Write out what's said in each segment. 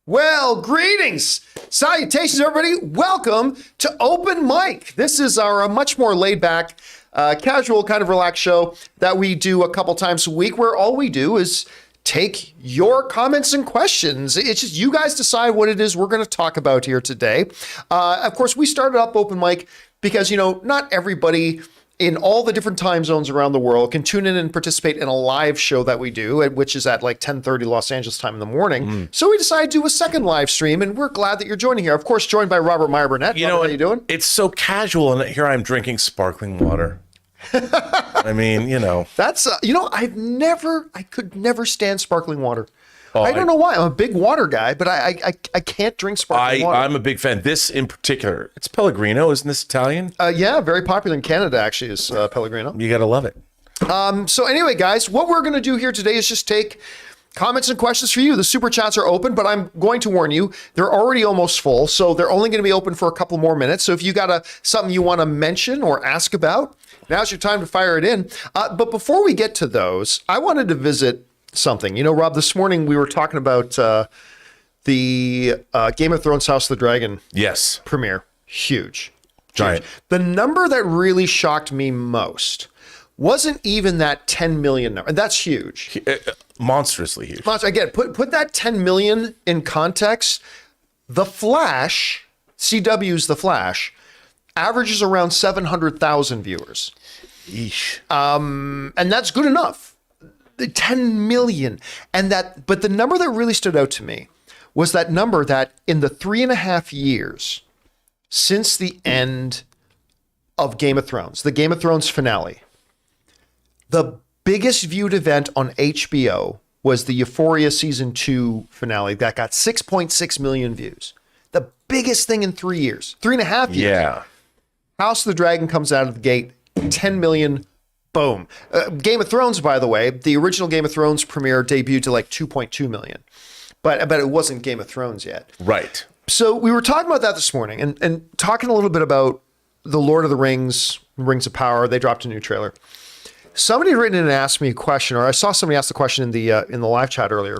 Well, greetings, salutations, everybody. Welcome to Open Mic. This is our much more laid back, casual, kind of relaxed show that we do a couple times a week, where all we do is take your comments and questions. It's just you guys decide what it is we're going to talk about here today. Of course, we started up Open Mic because, not everybody in all the different time zones around the world can tune in and participate in a live show that we do, which is at like 10:30 Los Angeles time in the morning. So we decided to do a second live stream, and we're glad that you're joining here. Of course, joined by Robert Meyer Burnett. Robert, how you doing? It's so casual, and here I'm drinking sparkling water. I mean, That's, I could never stand sparkling water. I don't know why. I'm a big water guy, but I can't drink sparkling water. I'm a big fan. This in particular, it's Pellegrino. Isn't this Italian? Yeah, very popular in Canada, actually, is Pellegrino. You got to love it. So anyway, guys, what we're going to do here today is just take comments and questions for you. The super chats are open, but I'm going to warn you, they're already almost full, so they're only going to be open for a couple more minutes. So if you got something you want to mention or ask about, now's your time to fire it in. But before we get to those, I wanted to visit something. Rob, this morning we were talking about the Game of Thrones House of the Dragon premiere. Huge. Giant. The number that really shocked me most wasn't even that 10 million number. That's huge. Monstrously huge. Again, put that 10 million in context. The Flash, CW's The Flash, averages around 700,000 viewers. Yeesh. And that's good enough. 10 million. But the number that really stood out to me was that number that in the 3.5 years since the end of Game of Thrones, the Game of Thrones finale, the biggest viewed event on HBO was the Euphoria season 2 finale that got 6.6 million views. The biggest thing in 3 years, 3.5 years. Yeah. House of the Dragon comes out of the gate, 10 million. Boom. Game of Thrones, by the way, the original Game of Thrones premiere debuted to like 2.2 million, but it wasn't Game of Thrones yet. Right. So we were talking about that this morning and talking a little bit about the Lord of the Rings, Rings of Power. They dropped a new trailer. Somebody had written in and asked me a question, or I saw somebody ask the question in the live chat earlier,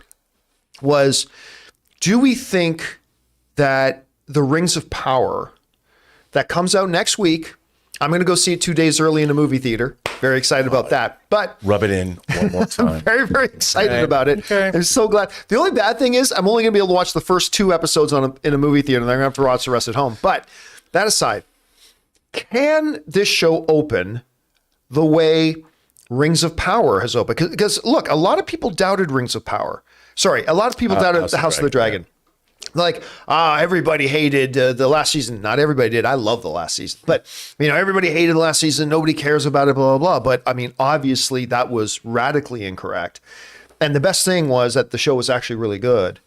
was, do we think that the Rings of Power that comes out next week, I'm going to go see it 2 days early in a movie theater. Very excited about that. But rub it in one more time. I'm very, very excited about it. Okay. I'm so glad. The only bad thing is I'm only going to be able to watch the first 2 episodes in a movie theater, and then I'm going to have to watch the rest at home. But that aside, can this show open the way Rings of Power has opened? Because look, a lot of people doubted Rings of Power. Sorry, a lot of people doubted the House of the Dragon. Like, everybody hated the last season. Not everybody did. I love the last season. But, everybody hated the last season. Nobody cares about it, blah, blah, blah. But, obviously that was radically incorrect. And the best thing was that the show was actually really good.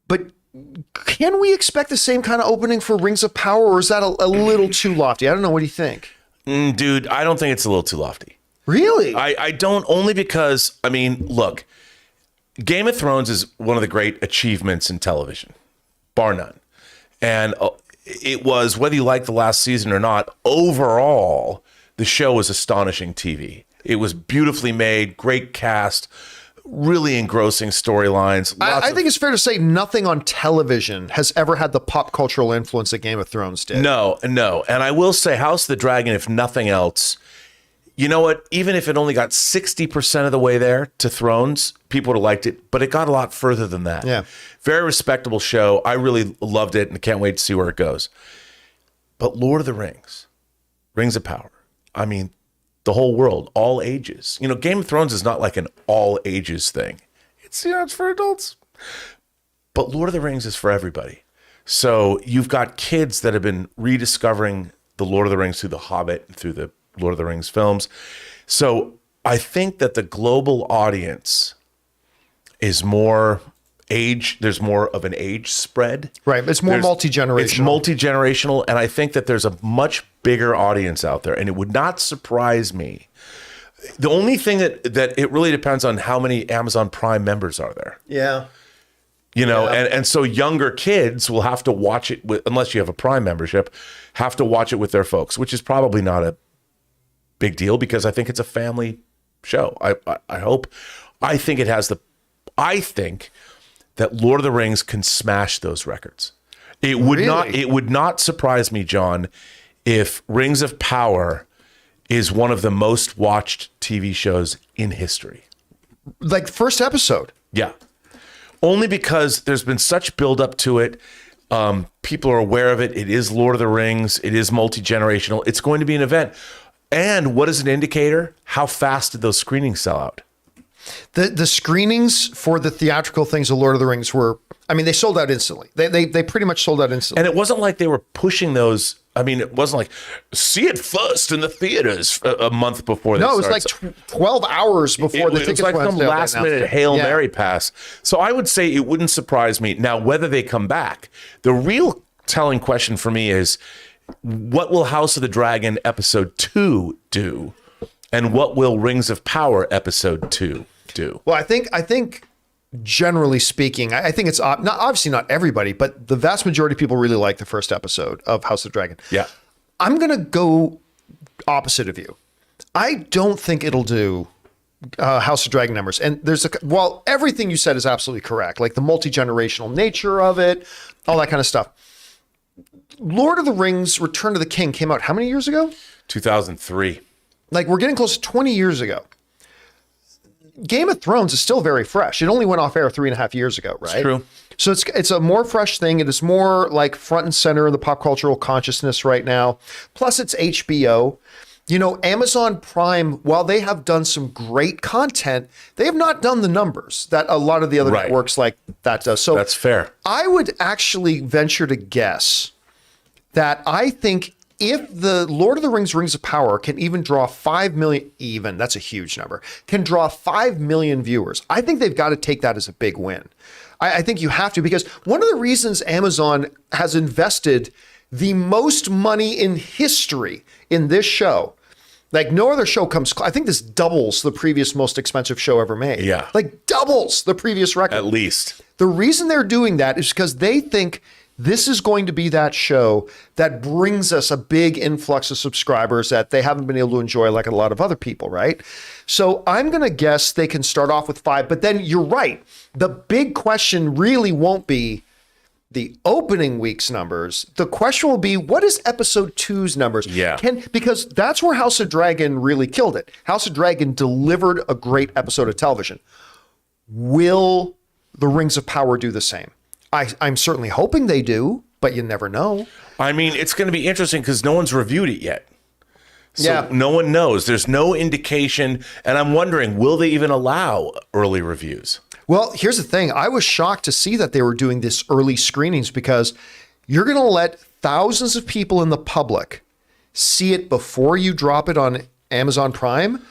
But can we expect the same kind of opening for Rings of Power, or is that a little too lofty? I don't know. What do you think? Dude, I don't think it's a little too lofty. Really? I don't, only because, look, Game of Thrones is one of the great achievements in television, bar none. And it was, whether you like the last season or not, overall, the show was astonishing TV. It was beautifully made, great cast, really engrossing storylines. I think it's fair to say nothing on television has ever had the pop cultural influence that Game of Thrones did. No. And I will say House of the Dragon, if nothing else, you know what? Even if it only got 60% of the way there to Thrones, people would have liked it, but it got a lot further than that. Yeah. Very respectable show. I really loved it and can't wait to see where it goes. But Lord of the Rings, Rings of Power, the whole world, all ages. Game of Thrones is not like an all ages thing. It's for adults. But Lord of the Rings is for everybody. So you've got kids that have been rediscovering the Lord of the Rings through The Hobbit and through the Lord of the Rings films. So I think that the global audience is more age. There's more of an age spread. Right. It's more multi-generational. It's multi-generational. And I think that there's a much bigger audience out there. And it would not surprise me. The only thing that it really depends on how many Amazon Prime members are there. Yeah. And so younger kids will have to watch it unless you have a Prime membership, have to watch it with their folks, which is probably not a big deal because I think it's a family show. I hope. I think that Lord of the Rings can smash those records. It would not surprise me, John, if Rings of Power is one of the most watched TV shows in history. Like first episode. Yeah. Only because there's been such buildup to it. People are aware of it. It is Lord of the Rings. It is multi-generational. It's going to be an event. And what is an indicator? How fast did those screenings sell out? The screenings for the theatrical things of Lord of the Rings were, I mean, they sold out instantly. They pretty much sold out instantly. And it wasn't like they were pushing those. I mean, it wasn't like, see it first in the theaters a month before they started. No, it was like 12 hours before the tickets went on sale. It was like some last-minute Hail Mary pass. So I would say it wouldn't surprise me. Now, whether they come back, the real telling question for me is, what will House of the Dragon Episode 2 do? And what will Rings of Power Episode 2 do? Well, I think generally speaking, I think it's obviously not everybody, but the vast majority of people really like the first episode of House of the Dragon. Yeah. I'm going to go opposite of you. I don't think it'll do House of Dragon numbers. And well, everything you said is absolutely correct. Like the multi-generational nature of it, all that kind of stuff. Lord of the Rings Return of the King came out how many years ago? 2003. Like we're getting close to 20 years ago. Game of Thrones is still very fresh. It only went off air 3.5 years ago, right? It's true. So it's a more fresh thing. It is more like front and center in the pop cultural consciousness right now. Plus it's HBO. You know, Amazon Prime, while they have done some great content, they have not done the numbers that a lot of the other networks like that does. So that's fair. I would actually venture to guess that I think if the Lord of the Rings Rings of Power can even draw 5 million, that's a huge number, can draw 5 million viewers, I think they've got to take that as a big win. I think you have to, because one of the reasons Amazon has invested the most money in history in this show, like no other show comes, I think this doubles the previous most expensive show ever made. Yeah. Like doubles the previous record. At least. The reason they're doing that is because they think this is going to be that show that brings us a big influx of subscribers that they haven't been able to enjoy like a lot of other people, right? So I'm going to guess they can start off with 5, but then you're right. The big question really won't be the opening week's numbers. The question will be, what is episode 2's numbers? Yeah. Because that's where House of Dragon really killed it. House of Dragon delivered a great episode of television. Will the Rings of Power do the same? I'm certainly hoping they do, but you never know. I mean, it's going to be interesting because no one's reviewed it yet. So no one knows. There's no indication. And I'm wondering, will they even allow early reviews? Well, here's the thing. I was shocked to see that they were doing this early screenings because you're going to let thousands of people in the public see it before you drop it on Amazon Prime.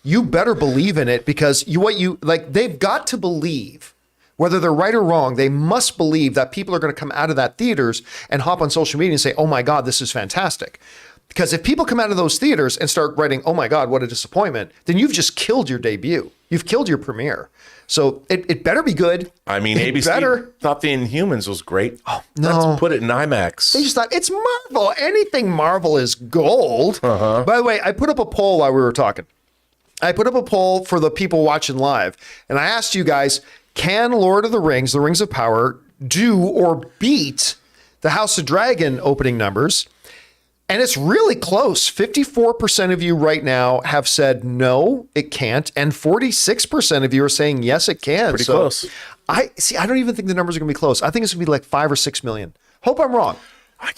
You better believe in it because they've got to believe. Whether they're right or wrong, they must believe that people are going to come out of that theaters and hop on social media and say, oh my God, this is fantastic. Because if people come out of those theaters and start writing, oh my God, what a disappointment, then you've just killed your debut. You've killed your premiere. So it better be good. I mean, ABC thought The Inhumans was great. Oh, no. Let's put it in IMAX. They just thought, it's Marvel. Anything Marvel is gold. Uh-huh. By the way, I put up a poll while we were talking. I put up a poll for the people watching live. And I asked you guys, can Lord of the Rings, the Rings of Power, do or beat the House of Dragon opening numbers? And it's really close. 54% of you right now have said no, it can't. And 46% of you are saying yes, it can. Pretty close. I don't even think the numbers are going to be close. I think it's going to be like 5 or 6 million. Hope I'm wrong. I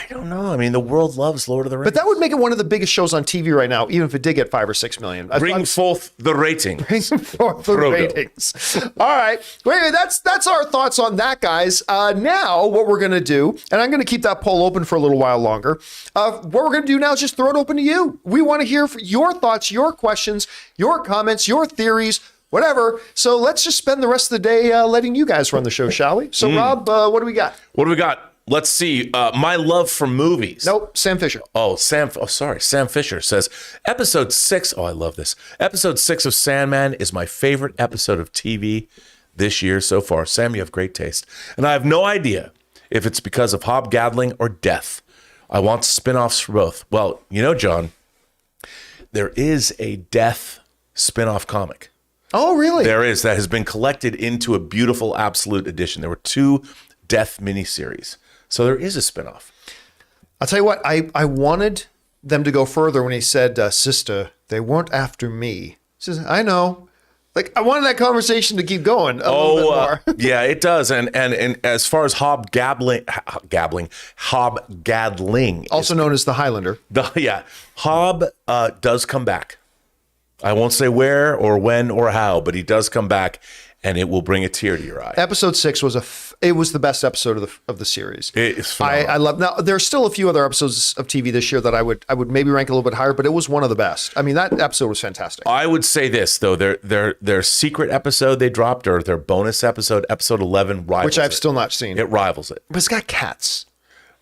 don't know. I mean, the world loves Lord of the Rings. But that would make it one of the biggest shows on TV right now, even if it did get 5 or 6 million. Bring forth the ratings. Bring forth the ratings. All right. Well, anyway, that's our thoughts on that, guys. Now, what we're going to do, and I'm going to keep that poll open for a little while longer. What we're going to do now is just throw it open to you. We want to hear your thoughts, your questions, your comments, your theories, whatever. So let's just spend the rest of the day letting you guys run the show, shall we? So, Rob, what do we got? What do we got? Let's see. My love for movies. Nope. Sam Fisher. Sam Fisher says, episode 6. Oh, I love this. Episode 6 of Sandman is my favorite episode of TV this year so far. Sam, you have great taste. And I have no idea if it's because of hobgaddling or death. I want spin-offs for both. Well, you know, John, there is a death spin-off comic. Oh, really? There is. That has been collected into a beautiful absolute edition. There were 2 Death miniseries. So there is a spinoff. I'll tell you what, I wanted them to go further when he said, sister, they weren't after me. He says, I know. Like, I wanted that conversation to keep going a little bit more. Yeah, it does. And as far as hobgaddling, also known as the Highlander. Hob does come back. I won't say where or when or how, but he does come back, and it will bring a tear to your eye. Episode 6 was it was the best episode of the series. It's I love. Now there's still a few other episodes of TV this year that I would maybe rank a little bit higher, but it was one of the best. I mean, that episode was fantastic. I would say this though, their secret episode they dropped, or their bonus episode 11, rivals which I've it. still not seen. It rivals it. But it's got cats.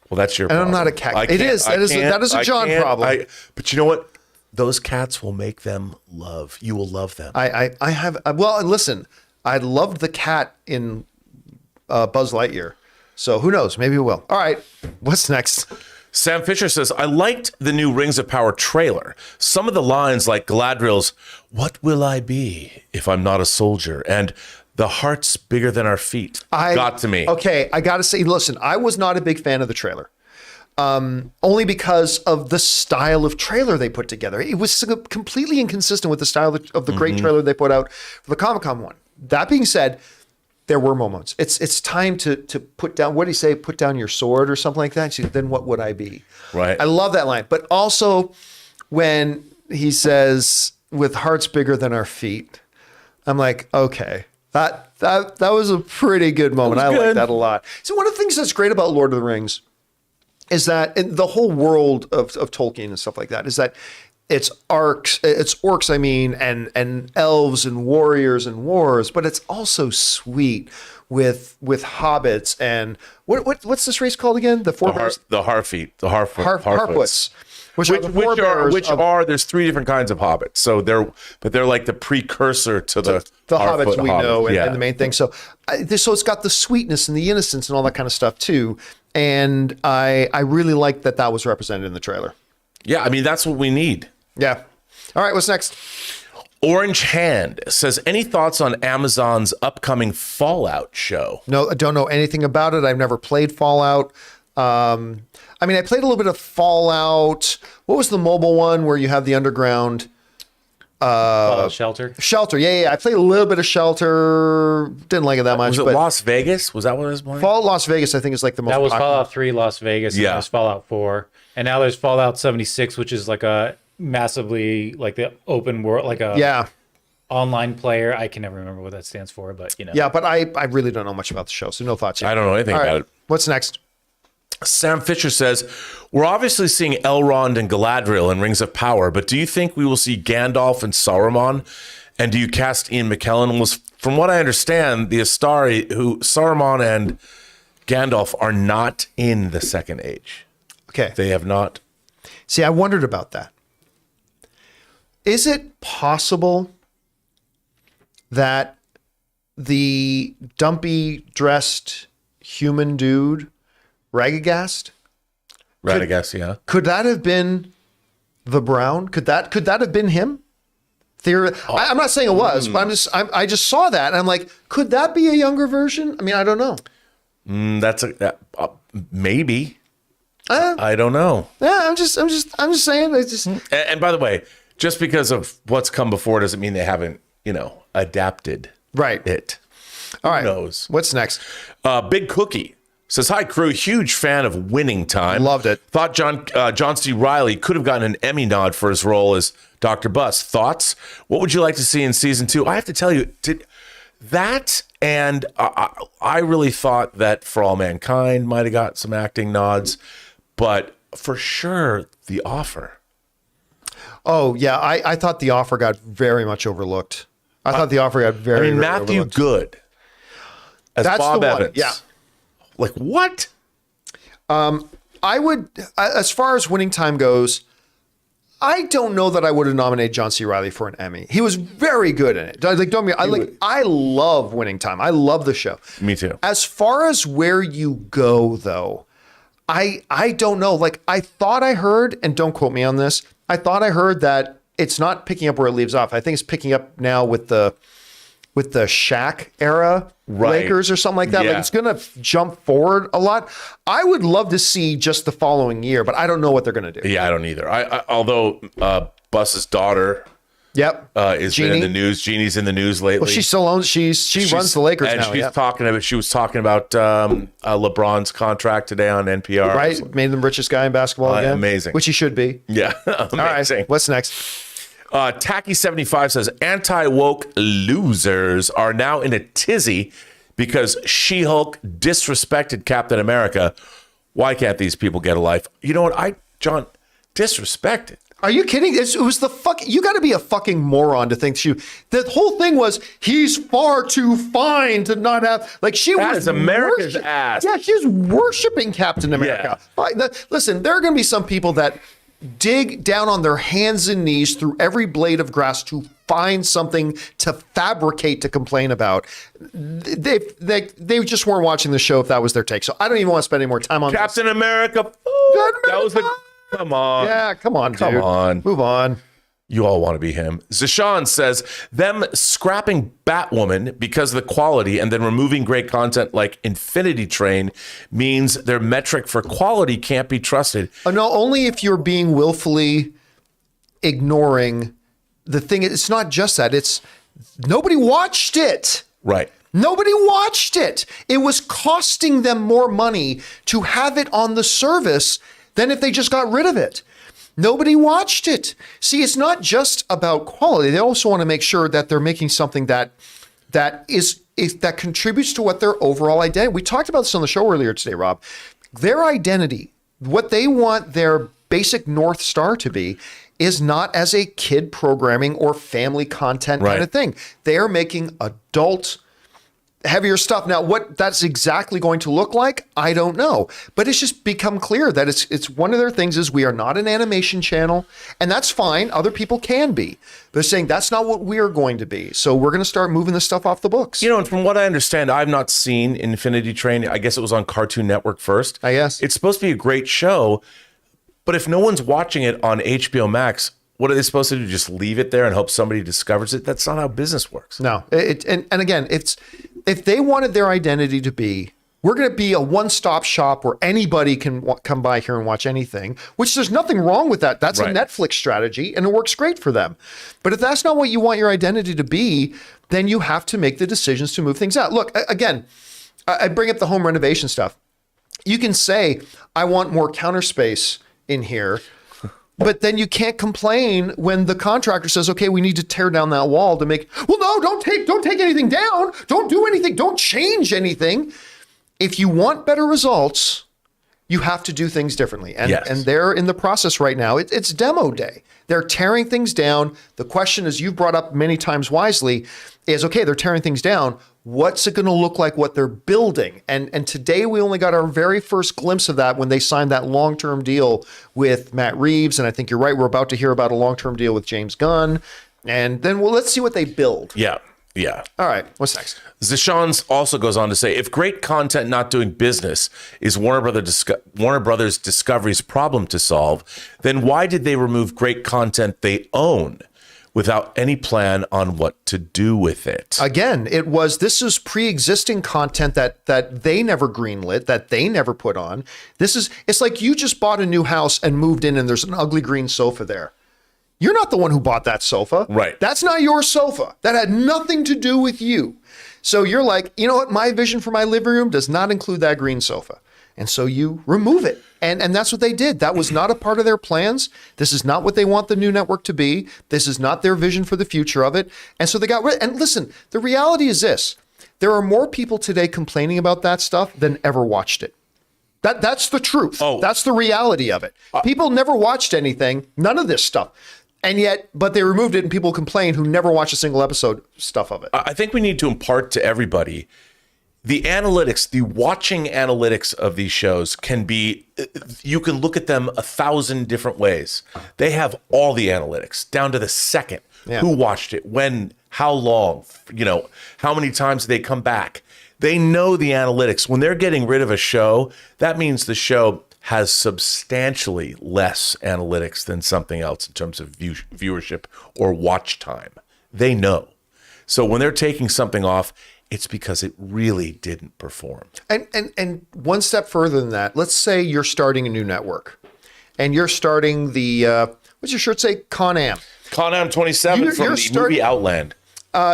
Well, that's your And problem. I'm not a cat. It is. That is a John problem. But you know what? Those cats will make them love. You will love them. I have. Well, and listen, I loved the cat in Buzz Lightyear. So who knows? Maybe we will. All right. What's next? Sam Fisher says, I liked the new Rings of Power trailer. Some of the lines like Galadriel's, what will I be if I'm not a soldier? And the heart's bigger than our feet got to me. Okay. I got to say, listen, I was not a big fan of the trailer. Only because of the style of trailer they put together. It was completely inconsistent with the style of the great trailer they put out for the Comic-Con one. That being said, there were moments. It's time to put down, what do you say, put down your sword or something like that? Then what would I be? Right. I love that line. But also when he says, with hearts bigger than our feet, I'm like, okay. That was a pretty good moment. I like that a lot. So one of the things that's great about Lord of the Rings is that in the whole world of Tolkien and stuff like that is that it's orcs, I mean, and elves and warriors and wars, but it's also sweet with hobbits and what's this race called again? The Harfoots, which are there's 3 different kinds of hobbits. So they're like the precursor to the hobbits we know and, yeah. and the main thing. So so it's got the sweetness and the innocence and all that kind of stuff too. And I really like that was represented in the trailer. Yeah, I mean, that's what we need. Yeah. All right, what's next? Orange Hand says, any thoughts on Amazon's upcoming Fallout show? No, I don't know anything about it. I've never played Fallout. I mean, I played a little bit of Fallout. What was the mobile one where you have the underground? Shelter. Shelter, yeah. I played a little bit of Shelter. Didn't like it that much. Was it Las Vegas? Was that what it was playing? Fallout Las Vegas, I think, is like the most That was popular. Fallout 3 Las Vegas. Yeah. And there's Fallout 4. And now there's Fallout 76, which is like a massively, like the open world, like a online player. I can never remember what that stands for, but you know. Yeah, but I really don't know much about the show, so no thoughts yet. I don't know anything about it. What's next? Sam Fisher says, we're obviously seeing Elrond and Galadriel in Rings of Power, but do you think we will see Gandalf and Saruman? And do you cast Ian McKellen? From what I understand, the Astari, who Saruman and Gandalf are not in the Second Age. Okay. They have not. See, I wondered about that. Is it possible that the dumpy dressed human dude, Radagast, Yeah. could that have been the Brown? Could that have been him? I'm not saying it was, but I just saw that and I'm like, could that be a younger version? I mean, I don't know. Maybe. I don't know. Yeah, I'm just saying. And by the way, just because of what's come before doesn't mean they haven't, adapted it. All right. Who knows? What's next? Big Cookie says, hi, crew. Huge fan of Winning Time. Loved it. Thought John C. Reilly could have gotten an Emmy nod for his role as Dr. Bus. Thoughts? What would you like to see in season 2? I have to tell you, and I really thought that For All Mankind might have got some acting nods, but for sure, The Offer. Oh, yeah. I thought The Offer got very much overlooked. I thought The Offer got very Matthew overlooked. Good as That's Bob the one. Evans. Yeah. Like, what? I would, as far as Winning Time goes, I don't know that I would have nominated John C. Reilly for an Emmy. He was very good in it. I love Winning Time. I love the show. Me too. As far as where you go, though, I don't know. Like, I thought I heard, and don't quote me on this, I thought I heard that it's not picking up where it leaves off. I think it's picking up now with the Shaq era Lakers or something like that. Yeah. Like it's going to jump forward a lot. I would love to see just the following year, but I don't know what they're going to do. Yeah, I don't either. Although Bus's daughter is been in the news. Jeannie's in the news lately. Well, she still owns. She runs the Lakers and now. She was talking about LeBron's contract today on NPR. Right, made him the richest guy in basketball again. Amazing, which he should be. Yeah, amazing. All right, what's next? Tacky75 says anti-woke losers are now in a tizzy because She-Hulk disrespected Captain America. Why can't these people get a life? You know what, John, disrespected. Are you kidding? It was the fuck. You got to be a fucking moron to think the whole thing was he's far too fine to not have. Like she that was is America's ass. Yeah, she was worshiping Captain America. Yeah. Listen, there are going to be some people that dig down on their hands and knees through every blade of grass to find something to fabricate to complain about. They just weren't watching the show if that was their take. So I don't even want to spend any more time on Captain America. That was come on. Yeah, come on, dude. Come on. Move on. You all want to be him. Zashawn says, them scrapping Batwoman because of the quality and then removing great content like Infinity Train means their metric for quality can't be trusted. No, only if you're being willfully ignoring the thing. It's not just that. It's nobody watched it. Right. Nobody watched it. It was costing them more money to have it on the service than if they just got rid of it. Nobody watched it. See, it's not just about quality. They also want to make sure that they're making something that contributes to what their overall identity. We talked about this on the show earlier today, Rob. Their identity, what they want their basic North Star to be, is not as a kid programming or family content kind of thing. They are making adult heavier stuff. Now, what that's exactly going to look like, I don't know. But it's just become clear that it's one of their things is we are not an animation channel, and that's fine. Other people can be. They're saying that's not what we're going to be. So we're going to start moving this stuff off the books. You know, and from what I understand, I've not seen Infinity Train. I guess it was on Cartoon Network first. I guess. It's supposed to be a great show, but if no one's watching it on HBO Max, what are they supposed to do? Just leave it there and hope somebody discovers it? That's not how business works. No. And again, if they wanted their identity to be, we're going to be a one-stop shop where anybody can come by here and watch anything, which there's nothing wrong with that. That's a Netflix strategy, and it works great for them. But if that's not what you want your identity to be, then you have to make the decisions to move things out. Look, again, I bring up the home renovation stuff. You can say, I want more counter space in here, but then you can't complain when the contractor says, okay, we need to tear down that wall to make, well, no, don't take anything down. Don't do anything. Don't change anything. If you want better results, you have to do things differently. And, and they're in the process right now. It's demo day. They're tearing things down. The question, as you've brought up many times wisely, is, okay, they're tearing things down. What's it going to look like what they're building? And today we only got our very first glimpse of that when they signed that long-term deal with Matt Reeves. And I think you're right. We're about to hear about a long-term deal with James Gunn. And then, well, let's see what they build. Yeah. All right. What's next? Zashawn also goes on to say, if great content not doing business is Warner Brothers Discovery's problem to solve, then why did they remove great content they own without any plan on what to do with it? Again, this is pre-existing content that they never greenlit, that they never put on. It's like you just bought a new house and moved in and there's an ugly green sofa there. You're not the one who bought that sofa. Right. That's not your sofa. That had nothing to do with you. So you're like, you know what? My vision for my living room does not include that green sofa. And so you remove it. And that's what they did. That was not a part of their plans. This is not what they want the new network to be. This is not their vision for the future of it. And so they got rid. And listen, the reality is this. There are more people today complaining about that stuff than ever watched it. That's the truth. That's the reality of it. People never watched anything, none of this stuff. But they removed it and people complain who never watched a single episode stuff of it. I think we need to impart to everybody the analytics, the watching analytics of these shows can be, you can look at them 1,000 different ways. They have all the analytics down to the second. Who watched it, when, how long, how many times they come back. They know the analytics. When they're getting rid of a show, that means the show has substantially less analytics than something else in terms of viewership or watch time. They know. So when they're taking something off, it's because it really didn't perform. And one step further than that, let's say you're starting a new network and you're starting the, what's your shirt say? Con-Am. Con-Am 27 from the movie Outland.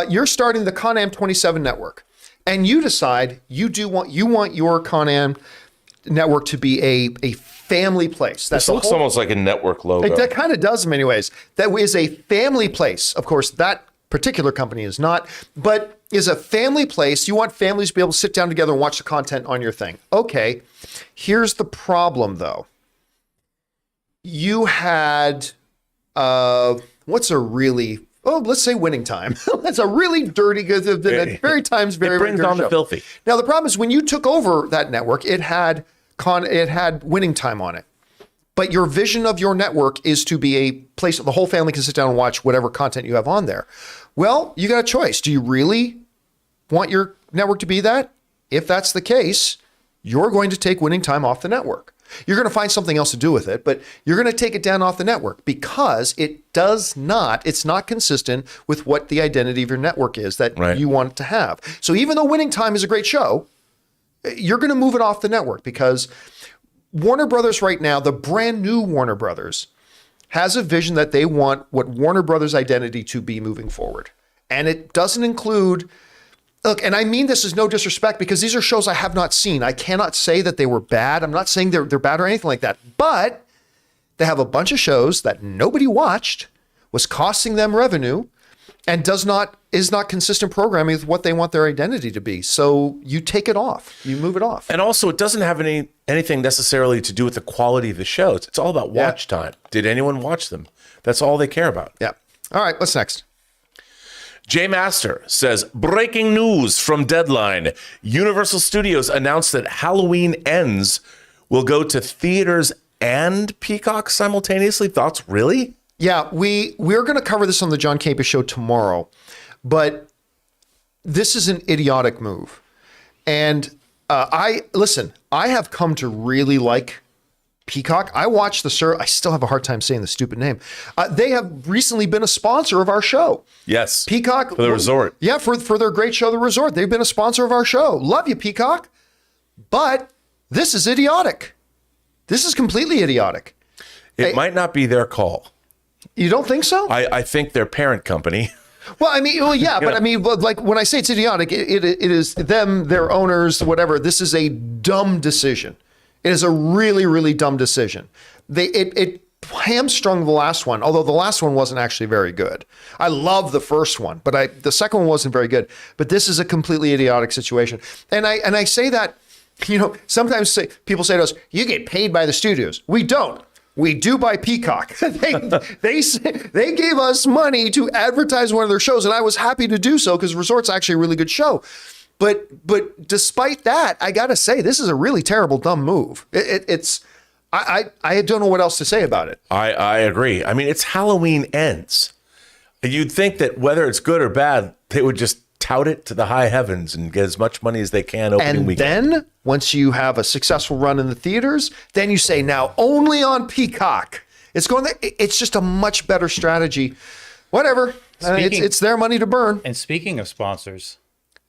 You're starting the Con-Am 27 network, and you decide you want your Con-Am network to be a family place. This looks almost like a network logo. That kind of does in many ways. That is a family place. Of course, that particular company is not, but is a family place. You want families to be able to sit down together and watch the content on your thing. Okay, here's the problem though. You had, let's say Winning Time. That's a really dirty, good, very times, very, it brings very on the show. filthy. Now the problem is when you took over that network, it had Winning Time on it. But your vision of your network is to be a place the whole family can sit down and watch whatever content you have on there. Well, you got a choice. Do you really want your network to be that? If that's the case, you're going to take Winning Time off the network. You're going to find something else to do with it, but you're going to take it down off the network because it's not consistent with what the identity of your network is that you want it to have. So even though Winning Time is a great show, you're going to move it off the network because Warner Brothers right now, the brand new Warner Brothers, has a vision that they want what Warner Brothers identity to be moving forward. And it doesn't include, look, and I mean this is no disrespect because these are shows I have not seen. I cannot say that they were bad. I'm not saying they're bad or anything like that. But they have a bunch of shows that nobody watched, was costing them revenue, and is not consistent programming with what they want their identity to be. So you take it off, you move it off. And also it doesn't have anything necessarily to do with the quality of the shows. It's all about watch time. Did anyone watch them? That's all they care about. Yeah. All right, what's next? Jay Master says, breaking news from Deadline. Universal Studios announced that Halloween Ends will go to theaters and Peacock simultaneously. Thoughts? Really? Yeah, we're going to cover this on the John Campea Show tomorrow, but this is an idiotic move. And I have come to really like Peacock. I watched I still have a hard time saying the stupid name. They have recently been a sponsor of our show. Yes. Peacock. For the resort. Yeah, for their great show, The Resort. They've been a sponsor of our show. Love you, Peacock. But this is idiotic. This is completely idiotic. It might not be their call. You don't think so? I think their parent company. Well, but like when I say it's idiotic, it is them, their owners, whatever. This is a dumb decision. It is a really, really dumb decision. It hamstrung the last one, although the last one wasn't actually very good. I love the first one, but the second one wasn't very good. But this is a completely idiotic situation. And I say that, sometimes people say to us, you get paid by the studios. We don't. We do by Peacock. They gave us money to advertise one of their shows, and I was happy to do so because Resort's actually a really good show. But despite that, I gotta say this is a really terrible, dumb move. I don't know what else to say about it. I agree. I mean, it's Halloween Ends. You'd think that whether it's good or bad, they would just tout it to the high heavens and get as much money as they can opening weekend. Then once you have a successful run in the theaters, then you say now only on Peacock. It's just a much better strategy. Whatever. It's their money to burn. And speaking of sponsors.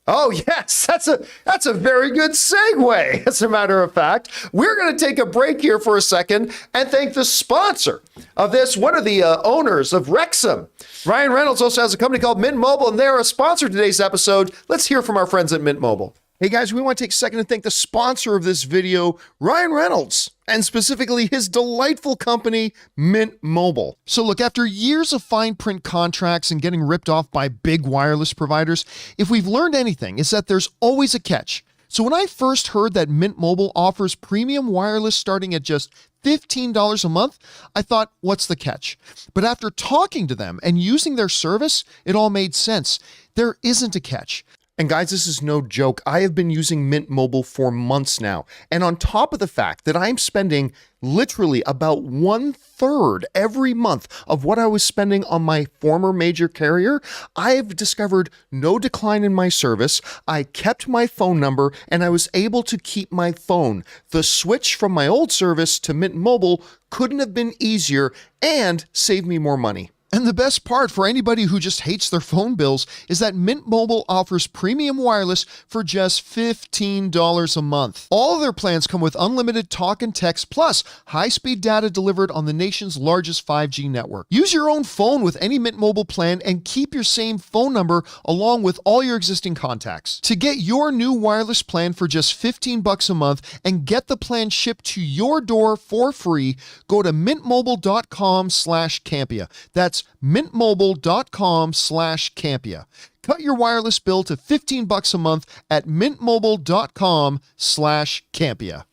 Oh yes, that's a very good segue. As a matter of fact, we're going to take a break here for a second and thank the sponsor of this, one of the owners of Wrexham. Ryan Reynolds also has a company called Mint Mobile, and they're a sponsor of today's episode. Let's hear from our friends at Mint Mobile. Hey guys, we want to take a second and thank the sponsor of this video, Ryan Reynolds, and specifically his delightful company, Mint Mobile. So look, after years of fine print contracts and getting ripped off by big wireless providers, if we've learned anything, it's that there's always a catch. So when I first heard that Mint Mobile offers premium wireless starting at just $15 a month, I thought, what's the catch? But after talking to them and using their service, it all made sense. There isn't a catch. And guys, this is no joke. I have been using Mint Mobile for months now. And on top of the fact that I'm spending literally about 1/3 every month of what I was spending on my former major carrier, I've discovered no decline in my service. I kept my phone number and I was able to keep my phone. The switch from my old service to Mint Mobile couldn't have been easier and saved me more money. And the best part for anybody who just hates their phone bills is that Mint Mobile offers premium wireless for just $15 a month. All of their plans come with unlimited talk and text plus high-speed data delivered on the nation's largest 5G network. Use your own phone with any Mint Mobile plan and keep your same phone number along with all your existing contacts. To get your new wireless plan for just $15 a month and get the plan shipped to your door for free, go to mintmobile.com/Campea. That's mintmobile.com/Campea. Cut your wireless bill to $15 a month at mintmobile.com/Campea.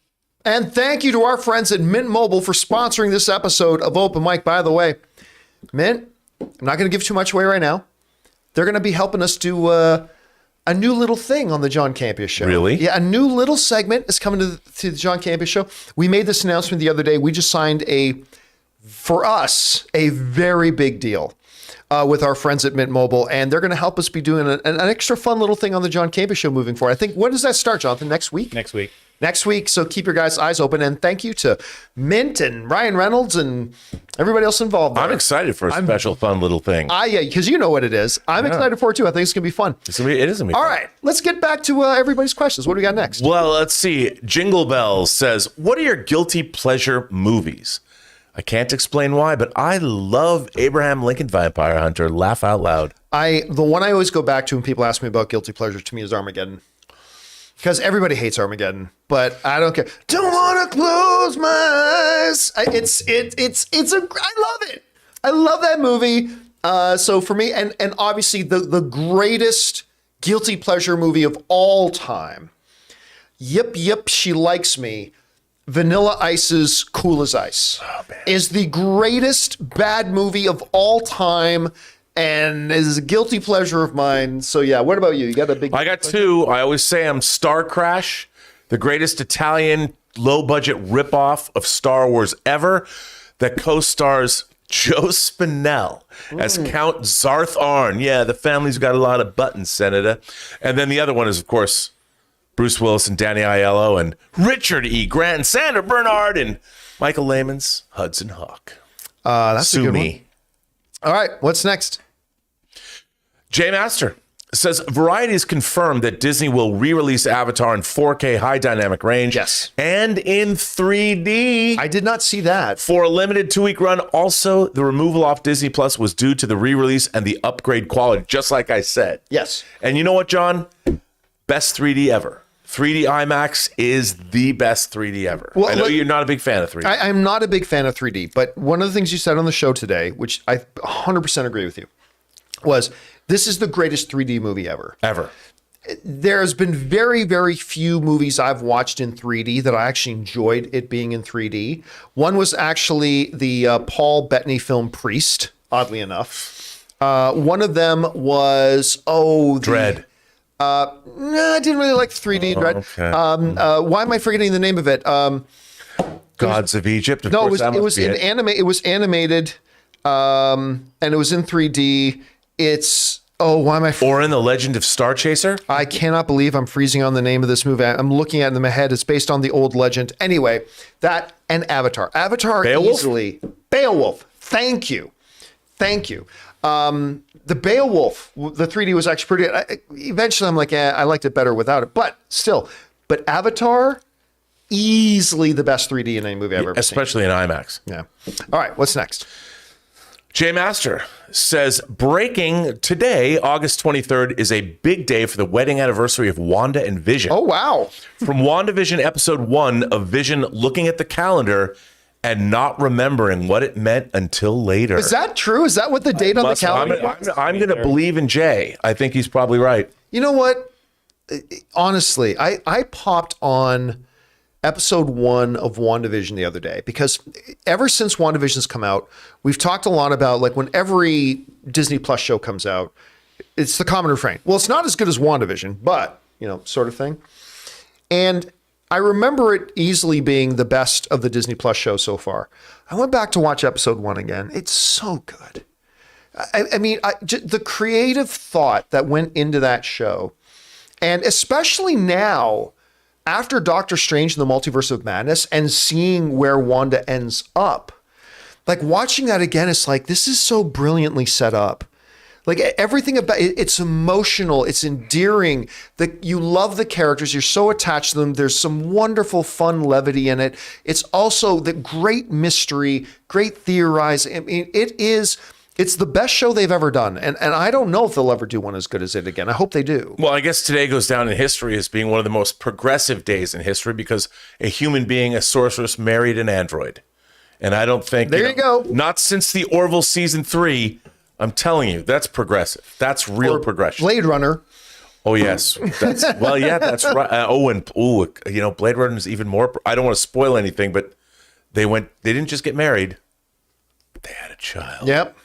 And thank you to our friends at Mint Mobile for sponsoring this episode of Open Mic. By the way, Mint, I'm not going to give too much away right now. They're going to be helping us do a new little thing on the John Campea Show. Really? Yeah, a new little segment is coming to the John Campea Show. We made this announcement the other day. We just signed for us, a very big deal with our friends at Mint Mobile, and they're going to help us be doing an extra fun little thing on the John Campea Show moving forward. I think, when does that start, Jonathan? Next week? Next week. Next week, so keep your guys' eyes open, and thank you to Mint and Ryan Reynolds and everybody else involved there. I'm excited for a special, fun little thing. Yeah, because you know what it is. I'm excited for it, too. I think it's going to be fun. It is going to be All fun. right, let's get back to everybody's questions. What do we got next? Well, let's see. Jingle Bells says, what are your guilty pleasure movies? I can't explain why, but I love Abraham Lincoln Vampire Hunter. Laugh out loud. The one I always go back to when people ask me about guilty pleasure to me is Armageddon. Because everybody hates Armageddon, but I don't care. Don't want to close my eyes. I love it. I love that movie. So for me, and obviously the greatest guilty pleasure movie of all time, Yip, She Likes Me, Vanilla Ice's Cool as Ice, is the greatest bad movie of all time and is a guilty pleasure of mine. So yeah, what about you? You got a big... I got two. I always say I'm Star Crash, the greatest Italian low-budget ripoff of Star Wars ever, that co-stars Joe Spinell as Count Zarth Arn. Yeah, the family's got a lot of buttons, Senator. And then the other one is, of course, Bruce Willis and Danny Aiello and Richard E. Grant and Sandra Bernard and Michael Lehman's Hudson Hawk. That's Sue a good me. one. All right, what's next? Jay Master says, Variety has confirmed that Disney will re-release Avatar in 4K high dynamic range. Yes. And in 3D. I did not see that. For a limited 2-week run. Also, the removal off Disney Plus was due to the re-release and the upgrade quality, just like I said. Yes. And you know what, John? Best 3D ever. 3D IMAX is the best 3D ever. Well, I know you're not a big fan of 3D. I'm not a big fan of 3D, but one of the things you said on the show today, which I 100% agree with you, was this is the greatest 3D movie ever. Ever. There's been very, very few movies I've watched in 3D that I actually enjoyed it being in 3D. One was actually the Paul Bettany film Priest, oddly enough. One of them was, Dread. No, I didn't really like 3D Dread. Okay. Why am I forgetting the name of it? Gods of Egypt. It was animated, and it was in 3D. It's why am I? Or in The Legend of Star Chaser. I cannot believe I'm freezing on the name of this movie. I'm looking at it in my head. It's based on the old legend. Anyway, that and Avatar. Beowulf? Easily. Beowulf. Thank you. The Beowulf, the 3D was actually pretty good. Eventually, I'm like, I liked it better without it. But still, Avatar, easily the best 3D in any movie I've ever seen. Especially in IMAX. Yeah. All right, what's next? Jay Master says, breaking today, August 23rd, is a big day for the wedding anniversary of Wanda and Vision. Oh, wow. From WandaVision episode 1 of Vision looking at the calendar and not remembering what it meant until later. Is that true? Is that what the date on the calendar was? I'm going to believe in Jay. I think he's probably right. You know what? Honestly, I popped on episode 1 of WandaVision the other day because ever since WandaVision's come out, we've talked a lot about, like, when every Disney Plus show comes out, It's the common refrain. Well, it's not as good as WandaVision, but, sort of thing. And I remember it easily being the best of the Disney Plus show so far. I went back to watch episode 1 again. It's so good. I mean, the creative thought that went into that show, and especially now, after Doctor Strange and the Multiverse of Madness and seeing where Wanda ends up, like watching that again, it's like, this is so brilliantly set up. Like everything about it, it's emotional, it's endearing. You love the characters, you're so attached to them. There's some wonderful, fun levity in it. It's also the great mystery, great theorizing. I mean, it's the best show they've ever done. And I don't know if they'll ever do one as good as it again. I hope they do. Well, I guess today goes down in history as being one of the most progressive days in history because a human being, a sorceress, married an android. And I don't think... There you go. Not since the Orville season 3... I'm telling you, that's progressive. That's real progression. Blade Runner. Oh, yes. That's that's right. Blade Runner is even more. I don't want to spoil anything, but they didn't just get married. They had a child. Yep.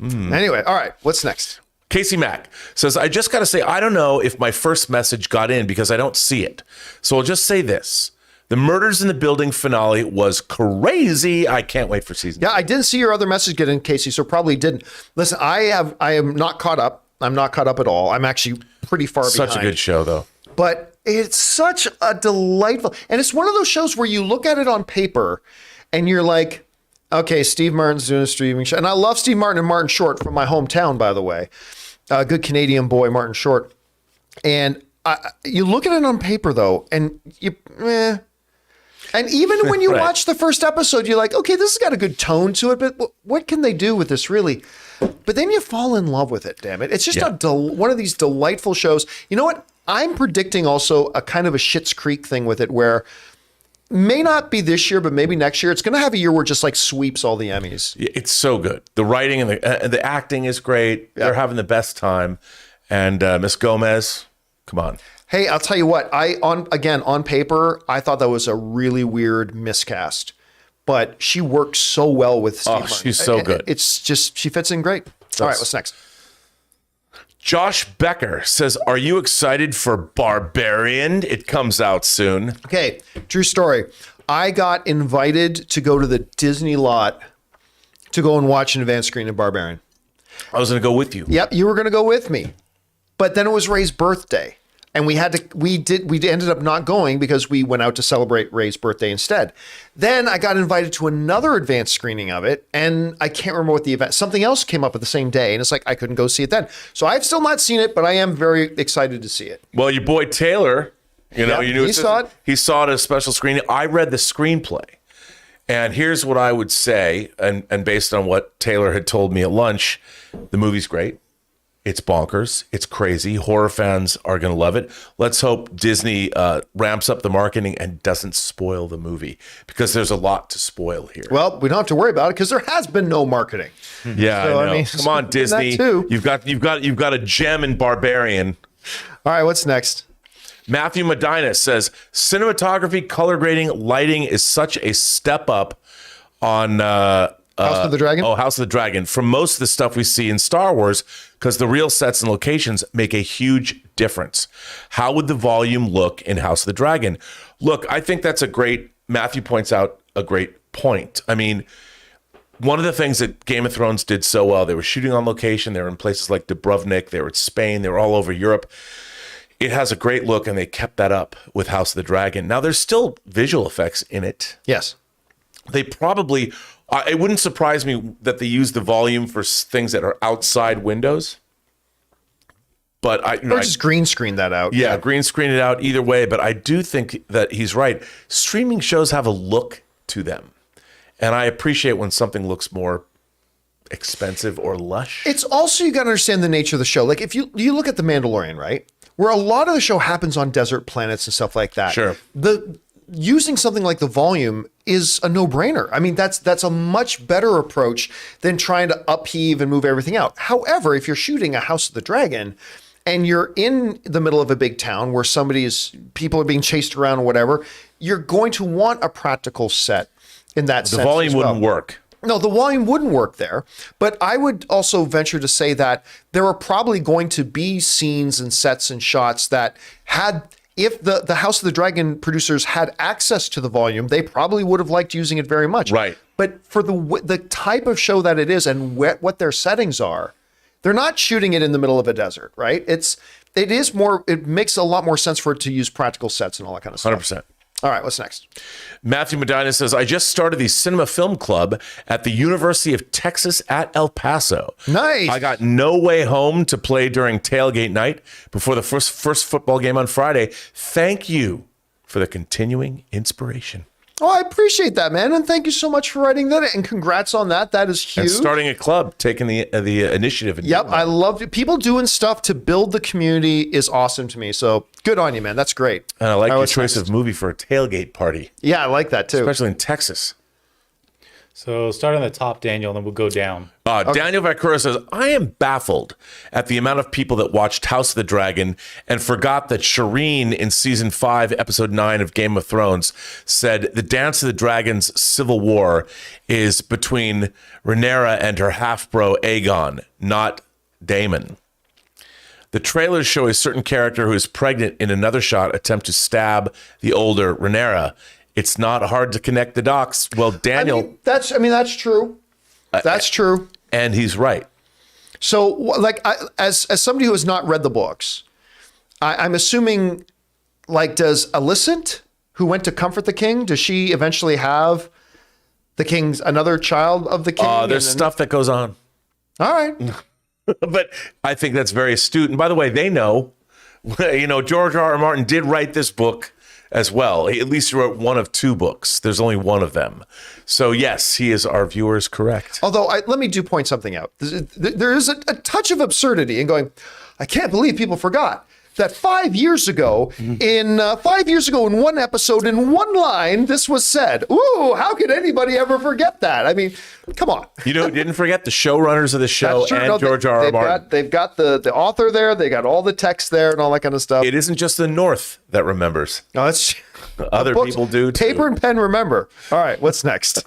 Anyway, all right. What's next? Casey Mack says, I just got to say, I don't know if my first message got in because I don't see it. So I'll just say this. The Murders in the Building finale was crazy. I can't wait for season 2. Yeah, I didn't see your other message get in, Casey, so probably didn't. Listen, I am not caught up. I'm not caught up at all. I'm actually pretty far behind. Such a good show, though. But it's such a delightful... And it's one of those shows where you look at it on paper and you're like, okay, Steve Martin's doing a streaming show. And I love Steve Martin and Martin Short from my hometown, by the way. Good Canadian boy, Martin Short. And you look at it on paper, though, and And even when you watch the first episode, you're like, okay, this has got a good tone to it, but what can they do with this really? But then you fall in love with it, damn it. It's just one of these delightful shows. You know what? I'm predicting also a kind of a Schitt's Creek thing with it where may not be this year, but maybe next year. It's going to have a year where it just like sweeps all the Emmys. It's so good. The writing and the acting is great. Yep. They're having the best time. And Miss Gomez, come on. Hey, I'll tell you what, on paper, I thought that was a really weird miscast, but she works so well with Steve Martin. She's so good. It's just, she fits in great. All right, what's next? Josh Becker says, are you excited for Barbarian? It comes out soon. Okay, true story. I got invited to go to the Disney lot to go and watch an advanced screening of Barbarian. I was going to go with you. Yep, you were going to go with me. But then it was Ray's birthday. And we ended up not going because we went out to celebrate Ray's birthday instead. Then I got invited to another advanced screening of it, and I can't remember what the event. Something else came up at the same day, and it's like I couldn't go see it then. So I've still not seen it, but I am very excited to see it. Well, your boy Taylor, you knew he saw it. He saw it at a special screening. I read the screenplay, and here's what I would say, and based on what Taylor had told me at lunch, the movie's great. It's bonkers. It's crazy. Horror fans are going to love it. Let's hope Disney ramps up the marketing and doesn't spoil the movie because there's a lot to spoil here. Well, we don't have to worry about it because there has been no marketing. Yeah, so, I know. Come on, Disney. You've got a gem in Barbarian. All right, what's next? Matthew Medina says cinematography, color grading, lighting is such a step up on House of the Dragon? Oh, House of the Dragon. From most of the stuff we see in Star Wars, because the real sets and locations make a huge difference. How would the volume look in House of the Dragon? Look, I think that's Matthew points out a great point. I mean, one of the things that Game of Thrones did so well, they were shooting on location. They were in places like Dubrovnik. They were in Spain. They were all over Europe. It has a great look, and they kept that up with House of the Dragon. Now, there's still visual effects in it. Yes. They probably... it wouldn't surprise me that they use the volume for things that are outside windows. But I just green screen that out. Yeah, green screen it out either way. But I do think that he's right. Streaming shows have a look to them. And I appreciate when something looks more expensive or lush. It's also, you got to understand the nature of the show. Like if you look at The Mandalorian, right? Where a lot of the show happens on desert planets and stuff like that. Sure. Using something like the volume is a no-brainer. I mean, that's a much better approach than trying to upheave and move everything out. However, if you're shooting a House of the Dragon and you're in the middle of a big town where people are being chased around or whatever, you're going to want a practical set in that sense. The volume wouldn't work No, the volume wouldn't work there. But I would also venture to say that there are probably going to be scenes and sets and shots that if the House of the Dragon producers had access to the volume, they probably would have liked using it very much. Right. But for the type of show that it is and what their settings are, they're not shooting it in the middle of a desert, right? It makes a lot more sense for it to use practical sets and all that kind of stuff. 100%. All right, what's next? Matthew Medina says, I just started the Cinema Film Club at the University of Texas at El Paso. Nice. I got no way home to play during tailgate night before the first football game on Friday. Thank you for the continuing inspiration. Oh, I appreciate that, man. And thank you so much for writing that. And congrats on that. That is huge. And starting a club, taking the initiative. And yep, I love it. People doing stuff to build the community is awesome to me. So good on you, man. That's great. And I like your choice of movie for a tailgate party. Yeah, I like that too. Especially in Texas. So start on the top, Daniel, and then we'll go down. Okay. Daniel Vacura says, I am baffled at the amount of people that watched House of the Dragon and forgot that Shireen in season 5, episode 9 of Game of Thrones said the Dance of the Dragon's civil war is between Rhaenyra and her half-bro Aegon, not Daemon. The trailers show a certain character who is pregnant in another shot attempt to stab the older Rhaenyra. It's not hard to connect the dots. Well, Daniel... That's true. That's true. And he's right. So, like, as somebody who has not read the books, I'm assuming, like, does Alicent, who went to comfort the king, does she eventually have another child of the king? There's stuff that goes on. All right. But I think that's very astute. And by the way, they know, George R. R. Martin did write this book as well. At least he wrote one of 2 books. There's only one of them. So yes, he is our viewers correct. Although let me point something out. There is a touch of absurdity in going, I can't believe people forgot that 5 years ago, in one episode, in one line, this was said. Ooh, how could anybody ever forget that? I mean, come on. You know, didn't forget the showrunners of the show and George R. R. Martin. They've got the author there. They got all the text there and all that kind of stuff. It isn't just the North that remembers. No, that's other people do too. Paper and pen remember. All right, what's next?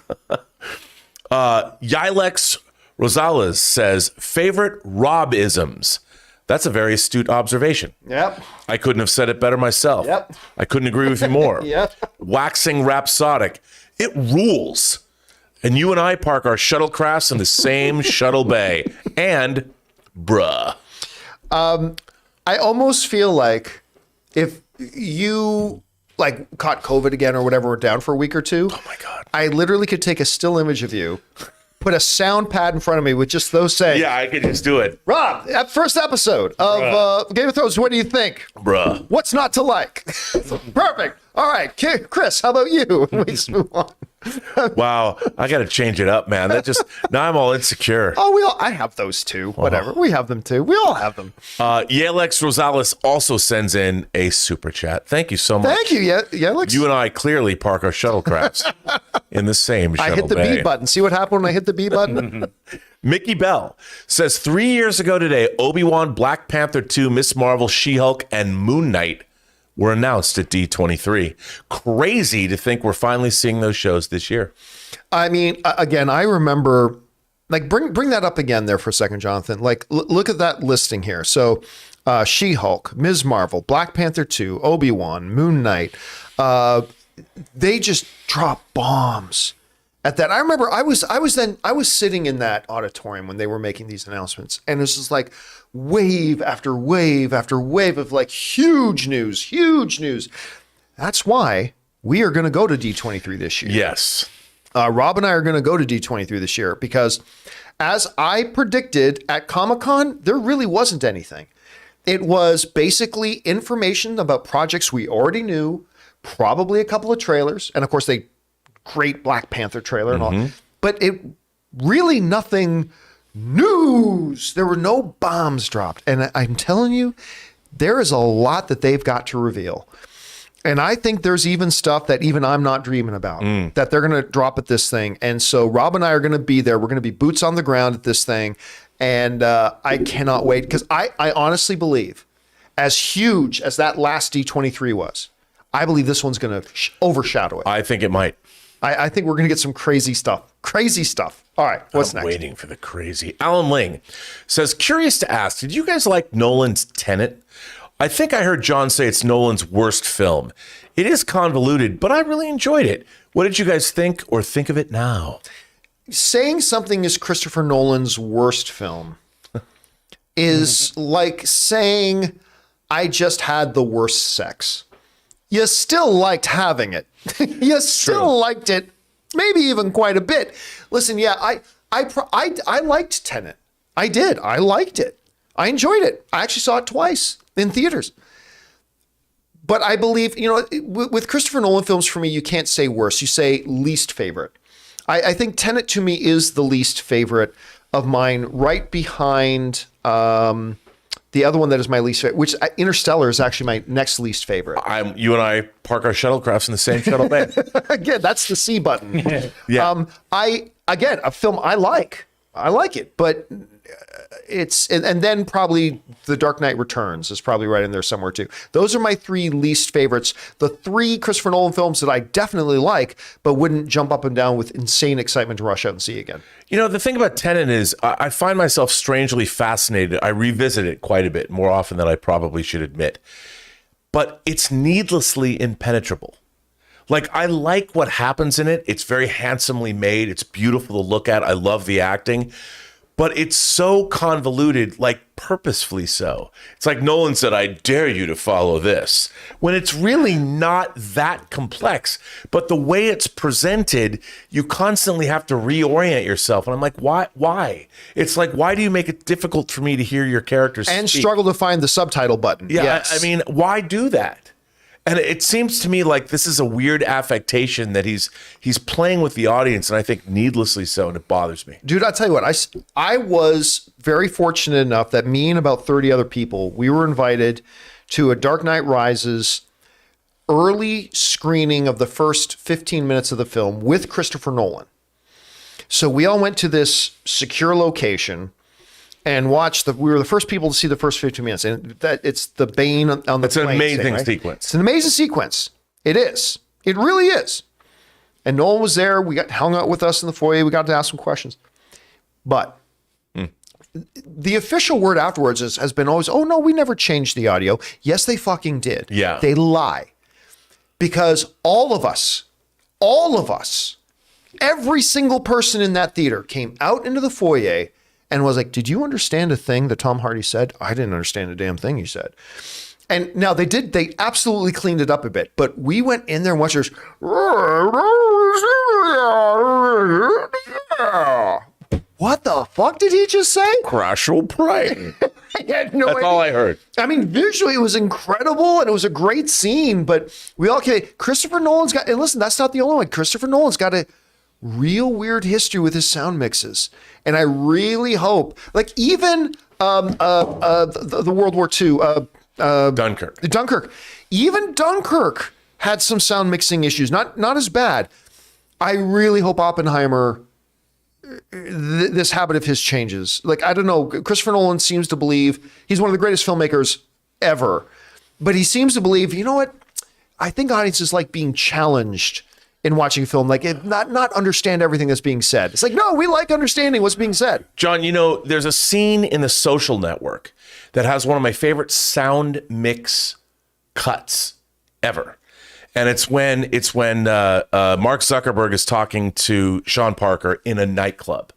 Yilex Rosales says, favorite Rob-isms. That's a very astute observation. Yep. I couldn't have said it better myself. Yep. I couldn't agree with you more. Yep. Waxing rhapsodic. It rules. And you and I park our shuttlecrafts in the same shuttle bay. And bruh. I almost feel like if you caught COVID again or whatever, we're down for a week or two. Oh my God. I literally could take a still image of you, put a sound pad in front of me with just those saying, Yeah, I could just do it. Rob, that first episode of Game of Thrones, what do you think? Bruh. What's not to like? Perfect. All right, Chris, how about you? We just move on. Wow, I got to change it up, man. Now I'm all insecure. Oh, I have those too. Whatever. We have them too. We all have them. Yalex Rosales also sends in a super chat. Thank you so much. Thank you, Yalex. You and I clearly park our shuttlecrafts in the same shuttle I hit the bay. B button. See what happened when I hit the B button? Mickey Bell says 3 years ago today, Obi-Wan, Black Panther 2, Miss Marvel, She-Hulk, and Moon Knight were announced at D23. Crazy to think we're finally seeing those shows this year. I mean, again, I remember, bring that up again there for a second, Jonathan. Look at that listing here. So, She-Hulk, Ms. Marvel, Black Panther 2, Obi-Wan, Moon Knight. They just dropped bombs at that. I remember I was sitting in that auditorium when they were making these announcements, and it was just like wave after wave after wave of huge news. That's why we are going to go to D23 this year. Yes. Rob and I are going to go to D23 this year because, as I predicted at Comic-Con, there really wasn't anything. It was basically information about projects we already knew, probably a couple of trailers, and of course, great Black Panther trailer and all, but it really nothing news. There were no bombs dropped. And I'm telling you, there is a lot that they've got to reveal. And I think there's even stuff that even I'm not dreaming about that they're going to drop at this thing. And so Rob and I are going to be there. We're going to be boots on the ground at this thing. And I cannot wait because I honestly believe, as huge as that last D23 was, I believe this one's going to overshadow it. I think it might. I think we're going to get some crazy stuff. Crazy stuff. All right, what's next? Waiting for the crazy. Alan Ling says, curious to ask, did you guys like Nolan's Tenet? I think I heard John say it's Nolan's worst film. It is convoluted, but I really enjoyed it. What did you guys think or think of it now? Saying something is Christopher Nolan's worst film is like saying I just had the worst sex. You still liked having it. You still liked it, maybe even quite a bit. Listen, yeah, I liked Tenet. I did. I liked it. I enjoyed it. I actually saw it twice in theaters. But I believe, you know, with Christopher Nolan films, for me, you can't say worse. You say least favorite. I think Tenet to me is the least favorite of mine, right behind the other one that is my least favorite, which Interstellar is actually my next least favorite. You and I park our shuttlecrafts in the same shuttle bay. Again, that's the C button. Yeah. Again, a film I like it, but it's, and then probably The Dark Knight Returns is probably right in there somewhere too. Those are my three least favorites. The three Christopher Nolan films that I definitely like, but wouldn't jump up and down with insane excitement to rush out and see again. You know, the thing about Tenet is I find myself strangely fascinated. I revisit it quite a bit, more often than I probably should admit. But it's needlessly impenetrable. Like, I like what happens in it. It's very handsomely made. It's beautiful to look at. I love the acting. But it's so convoluted, like purposefully so. It's like Nolan said, I dare you to follow this, when it's really not that complex. But the way it's presented, you constantly have to reorient yourself. And I'm like, why? It's like, why do you make it difficult for me to hear your characters and speak? Struggle to find the subtitle button. Yeah, yes. I mean, why do that? And it seems to me like this is a weird affectation that he's playing with the audience, and I think needlessly so, and it bothers me. Dude, I'll tell you what, I was very fortunate enough that me and about 30 other people, we were invited to a Dark Knight Rises early screening of the first 15 minutes of the film with Christopher Nolan. So we all went to this secure location and watched we were the first people to see the first 15 minutes. And that it's the Bane on the It's an plane amazing thing, right? sequence. It's an amazing sequence. It is. It really is. And Nolan was there. We got hung out with us in the foyer. We got to ask some questions. But the official word afterwards has been always, oh no, we never changed the audio. Yes, they fucking did. Yeah. They lie. Because all of us, every single person in that theater came out into the foyer and was like, did you understand a thing that Tom Hardy said? I didn't understand a damn thing he said. And now they absolutely cleaned it up a bit, but we went in there and watched this. What the fuck did he just say? Crash will pray. I had no That's idea. all I heard. I mean, visually it was incredible and it was a great scene, but we all Christopher Nolan's got, and listen, that's not the only one. Christopher Nolan's got a real weird history with his sound mixes. And I really hope, like even the World War II, Dunkirk. Even Dunkirk had some sound mixing issues, not as bad. I really hope Oppenheimer, this habit of his changes. Like, I don't know, Christopher Nolan seems to believe he's one of the greatest filmmakers ever, but he seems to believe, you know what? I think audiences like being challenged in watching a film, like not understand everything that's being said. It's like, no, we like understanding what's being said. John, you know, there's a scene in The Social Network that has one of my favorite sound mix cuts ever. And it's when Mark Zuckerberg is talking to Sean Parker in a nightclub.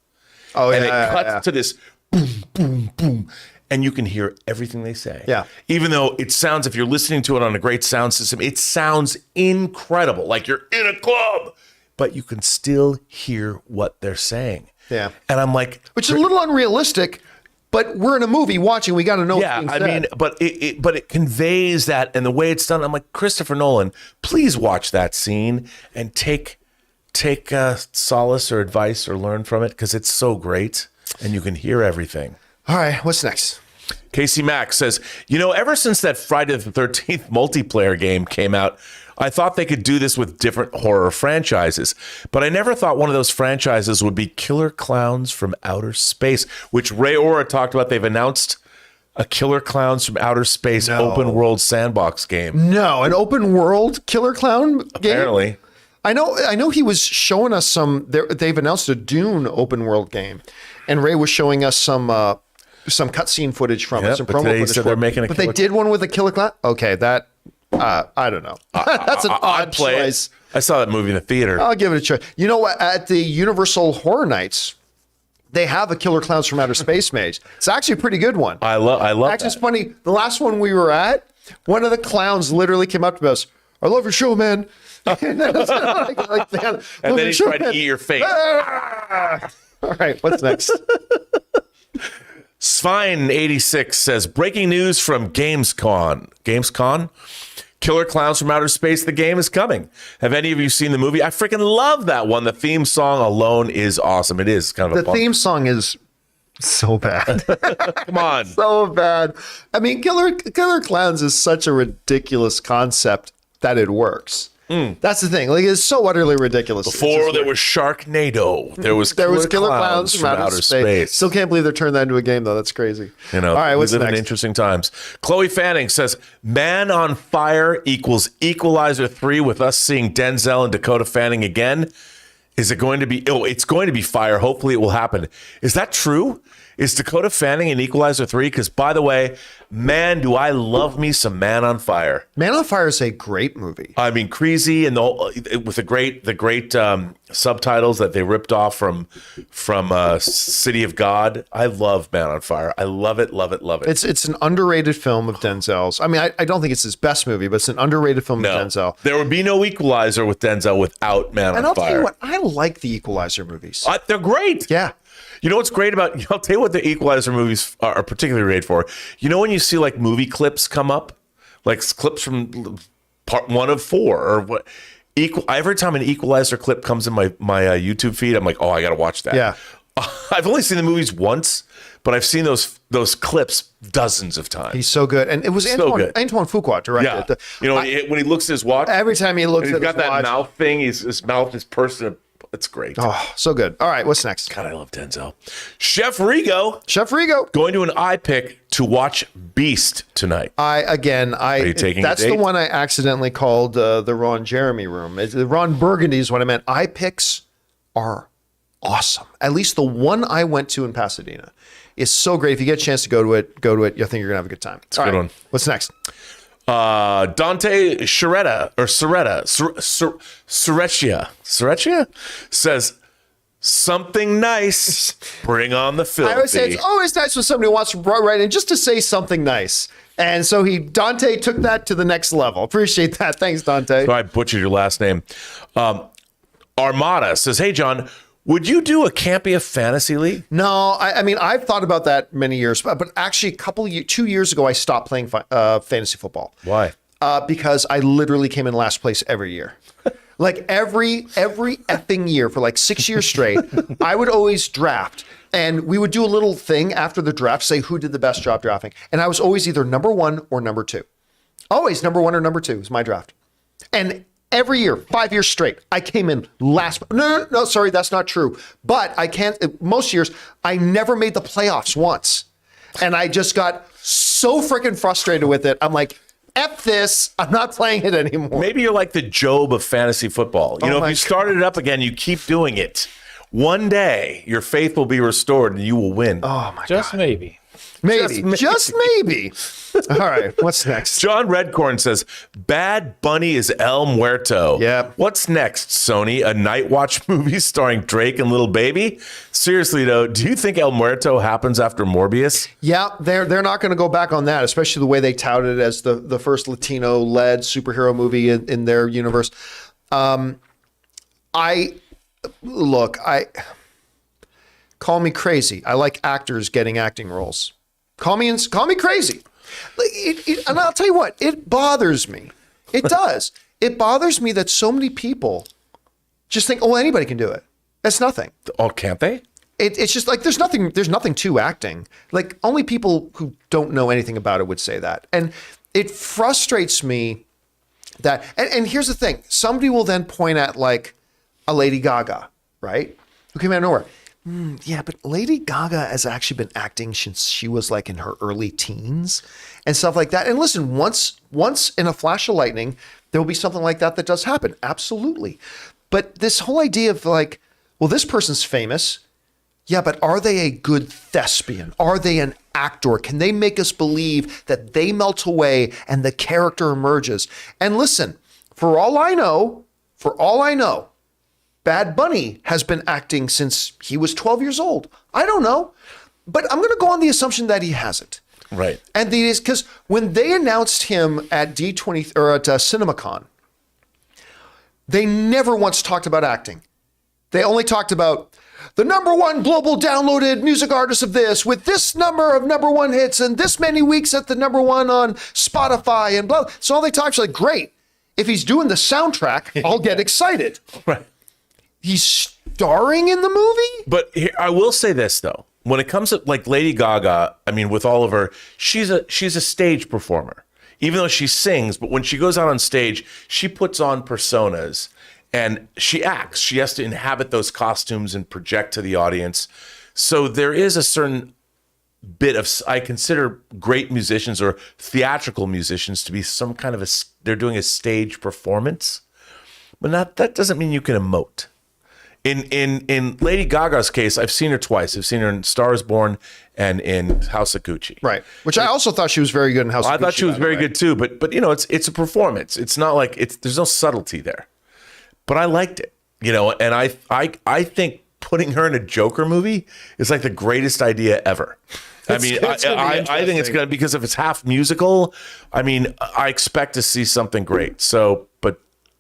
Oh, and it cuts to this boom, boom, boom. And you can hear everything they say. Yeah. Even though it sounds, if you're listening to it on a great sound system, it sounds incredible, like you're in a club, but you can still hear what they're saying. Yeah. And I'm like, which is a little unrealistic, but we're in a movie watching. We got to know what's being said. mean, but it conveys that, and the way it's done. I'm like, Christopher Nolan, please watch that scene and take solace or advice or learn from it, because it's so great and you can hear everything. All right, what's next? Casey Mack says, you know, ever since that Friday the 13th multiplayer game came out, I thought they could do this with different horror franchises, but I never thought one of those franchises would be Killer Clowns from Outer Space, which Ray Ora talked about. They've announced a Killer Clowns from Outer Space open world sandbox game. No, an open world Killer Clown game? Apparently. I know he was showing us they've announced a Dune open world game, and Ray was showing us some cutscene footage from it, some promo footage. They're making but they did one with a killer clown. Okay, that I don't know. That's an odd choice. I saw that movie in the theater. I'll give it a try. You know what? At the Universal Horror Nights, they have a Killer Clowns from Outer Space mage. It's actually a pretty good one. I love actually, it's funny. The last one we were at, one of the clowns literally came up to us. I love your show, man. And then, he tried to eat your face. All right, what's next? Svine86 says, breaking news from Gamescom. Gamescom? Killer Clowns from Outer Space, the game is coming. Have any of you seen the movie? I freaking love that one. The theme song alone is awesome. It is kind of the theme song is so bad. Come on. So bad. I mean, Killer Clowns is such a ridiculous concept that it works. That's the thing. Like, it's so utterly ridiculous. Before there was Sharknado, there was Killer Clowns from Outer Space. Still can't believe they're turning that into a game, though. That's crazy. You know, all right, what's we live next? in interesting times. Chloe Fanning says, Man on Fire equals Equalizer 3 with us seeing Denzel and Dakota Fanning again. Is it going to be? Oh, it's going to be fire. Hopefully it will happen. Is that true? Is Dakota Fanning in Equalizer 3? Because, by the way, man, do I love me some Man on Fire. Man on Fire is a great movie. I mean, crazy and with the great subtitles that they ripped off from City of God. I love Man on Fire. I love it, love it, love it. It's an underrated film of Denzel's. I mean, I don't think it's his best movie, but it's an underrated film of Denzel. There would be no Equalizer with Denzel without Man on Fire. And I'll tell you what, I like the Equalizer movies. They're great. Yeah. You know what's great about, I'll tell you what the Equalizer movies are particularly great for. You know when you see like movie clips come up, like clips from part 1 of 4 or what? Every time an Equalizer clip comes in my YouTube feed, I'm like, oh, I got to watch that. Yeah. I've only seen the movies once, but I've seen those clips dozens of times. He's so good. And it was Antoine Fuqua directed it. Yeah. When he looks at his watch. Every time he looks at his watch. He's got that mouth thing. His mouth is pursed. It's great. Oh, so good. All right, what's next? God, I love Denzel. Chef Rigo. Going to an iPick to watch Beast tonight. Are you taking that's the one I accidentally called the Ron Jeremy room. The Ron Burgundy is what I meant. iPicks are awesome. At least the one I went to in Pasadena is so great. If you get a chance to go to it. I think you're gonna have a good time. It's a good one. What's next? Dante Serechia says something nice. Bring on the filthy. I would say it's always nice when somebody wants to write in just to say something nice. And so Dante took that to the next level. Appreciate that. Thanks, Dante. So I butchered your last name. Armada says, hey, John, would you do a Campea fantasy league? No, I mean, I've thought about that many years, but actually 2 years ago, I stopped playing fantasy football. Why? Because I literally came in last place every year. Like every effing year for like 6 years straight, I would always draft. And we would do a little thing after the draft, say who did the best job drafting. And I was always either number 1 or number 2. Always number 1 or number 2 was my draft. And every year, 5 years straight, I came in last. No, sorry, that's not true. But most years, I never made the playoffs once. And I just got so freaking frustrated with it. I'm like, F this, I'm not playing it anymore. Maybe you're like the Job of fantasy football. If you started it up again, you keep doing it. One day, your faith will be restored and you will win. Oh, my God. Just maybe. Just maybe. All right, what's next? John Redcorn says, Bad Bunny is El Muerto. Yeah. What's next, Sony? A Night Watch movie starring Drake and Lil Baby? Seriously, though, do you think El Muerto happens after Morbius? Yeah, they're not going to go back on that, especially the way they touted it as the first Latino-led superhero movie in their universe. Call me crazy. I like actors getting acting roles. Call me crazy. And I'll tell you what, it bothers me. It does. It bothers me that so many people just think, oh, anybody can do it. That's nothing. Oh, can't they? It's just like there's nothing to acting. Like only people who don't know anything about it would say that. And it frustrates me that, and here's the thing, somebody will then point at like a Lady Gaga, right? Who came out of nowhere. Yeah, but Lady Gaga has actually been acting since she was like in her early teens and stuff like that. And listen, once in a flash of lightning, there will be something like that does happen. Absolutely. But this whole idea of like, well, this person's famous. Yeah, but are they a good thespian? Are they an actor? Can they make us believe that they melt away and the character emerges? And listen, for all I know, Bad Bunny has been acting since he was 12 years old. I don't know, but I'm going to go on the assumption that he hasn't. Right. And because when they announced him at D20 or at CinemaCon, they never once talked about acting. They only talked about the #1 global downloaded music artist of this, with this number of #1 hits and this many weeks at the #1 on Spotify and blah. So all they talk is like, great. If he's doing the soundtrack, I'll get excited. Right. He's starring in the movie? But here, I will say this, though. When it comes to like Lady Gaga, I mean, with all of her, she's a stage performer. Even though she sings, but when she goes out on stage, she puts on personas and she acts. She has to inhabit those costumes and project to the audience. So there is a certain bit of, I consider great musicians or theatrical musicians to be some kind of they're doing a stage performance, but that doesn't mean you can emote. In Lady Gaga's case, I've seen her twice. I've seen her in Star is Born and in House of Gucci. Right. Which I also thought she was very good in House of Gucci. I thought she was very good too, but you know, it's a performance. It's not like there's no subtlety there. But I liked it, you know, and I think putting her in a Joker movie is like the greatest idea ever. I think it's gonna, because if it's half musical, I mean, I expect to see something great. So, but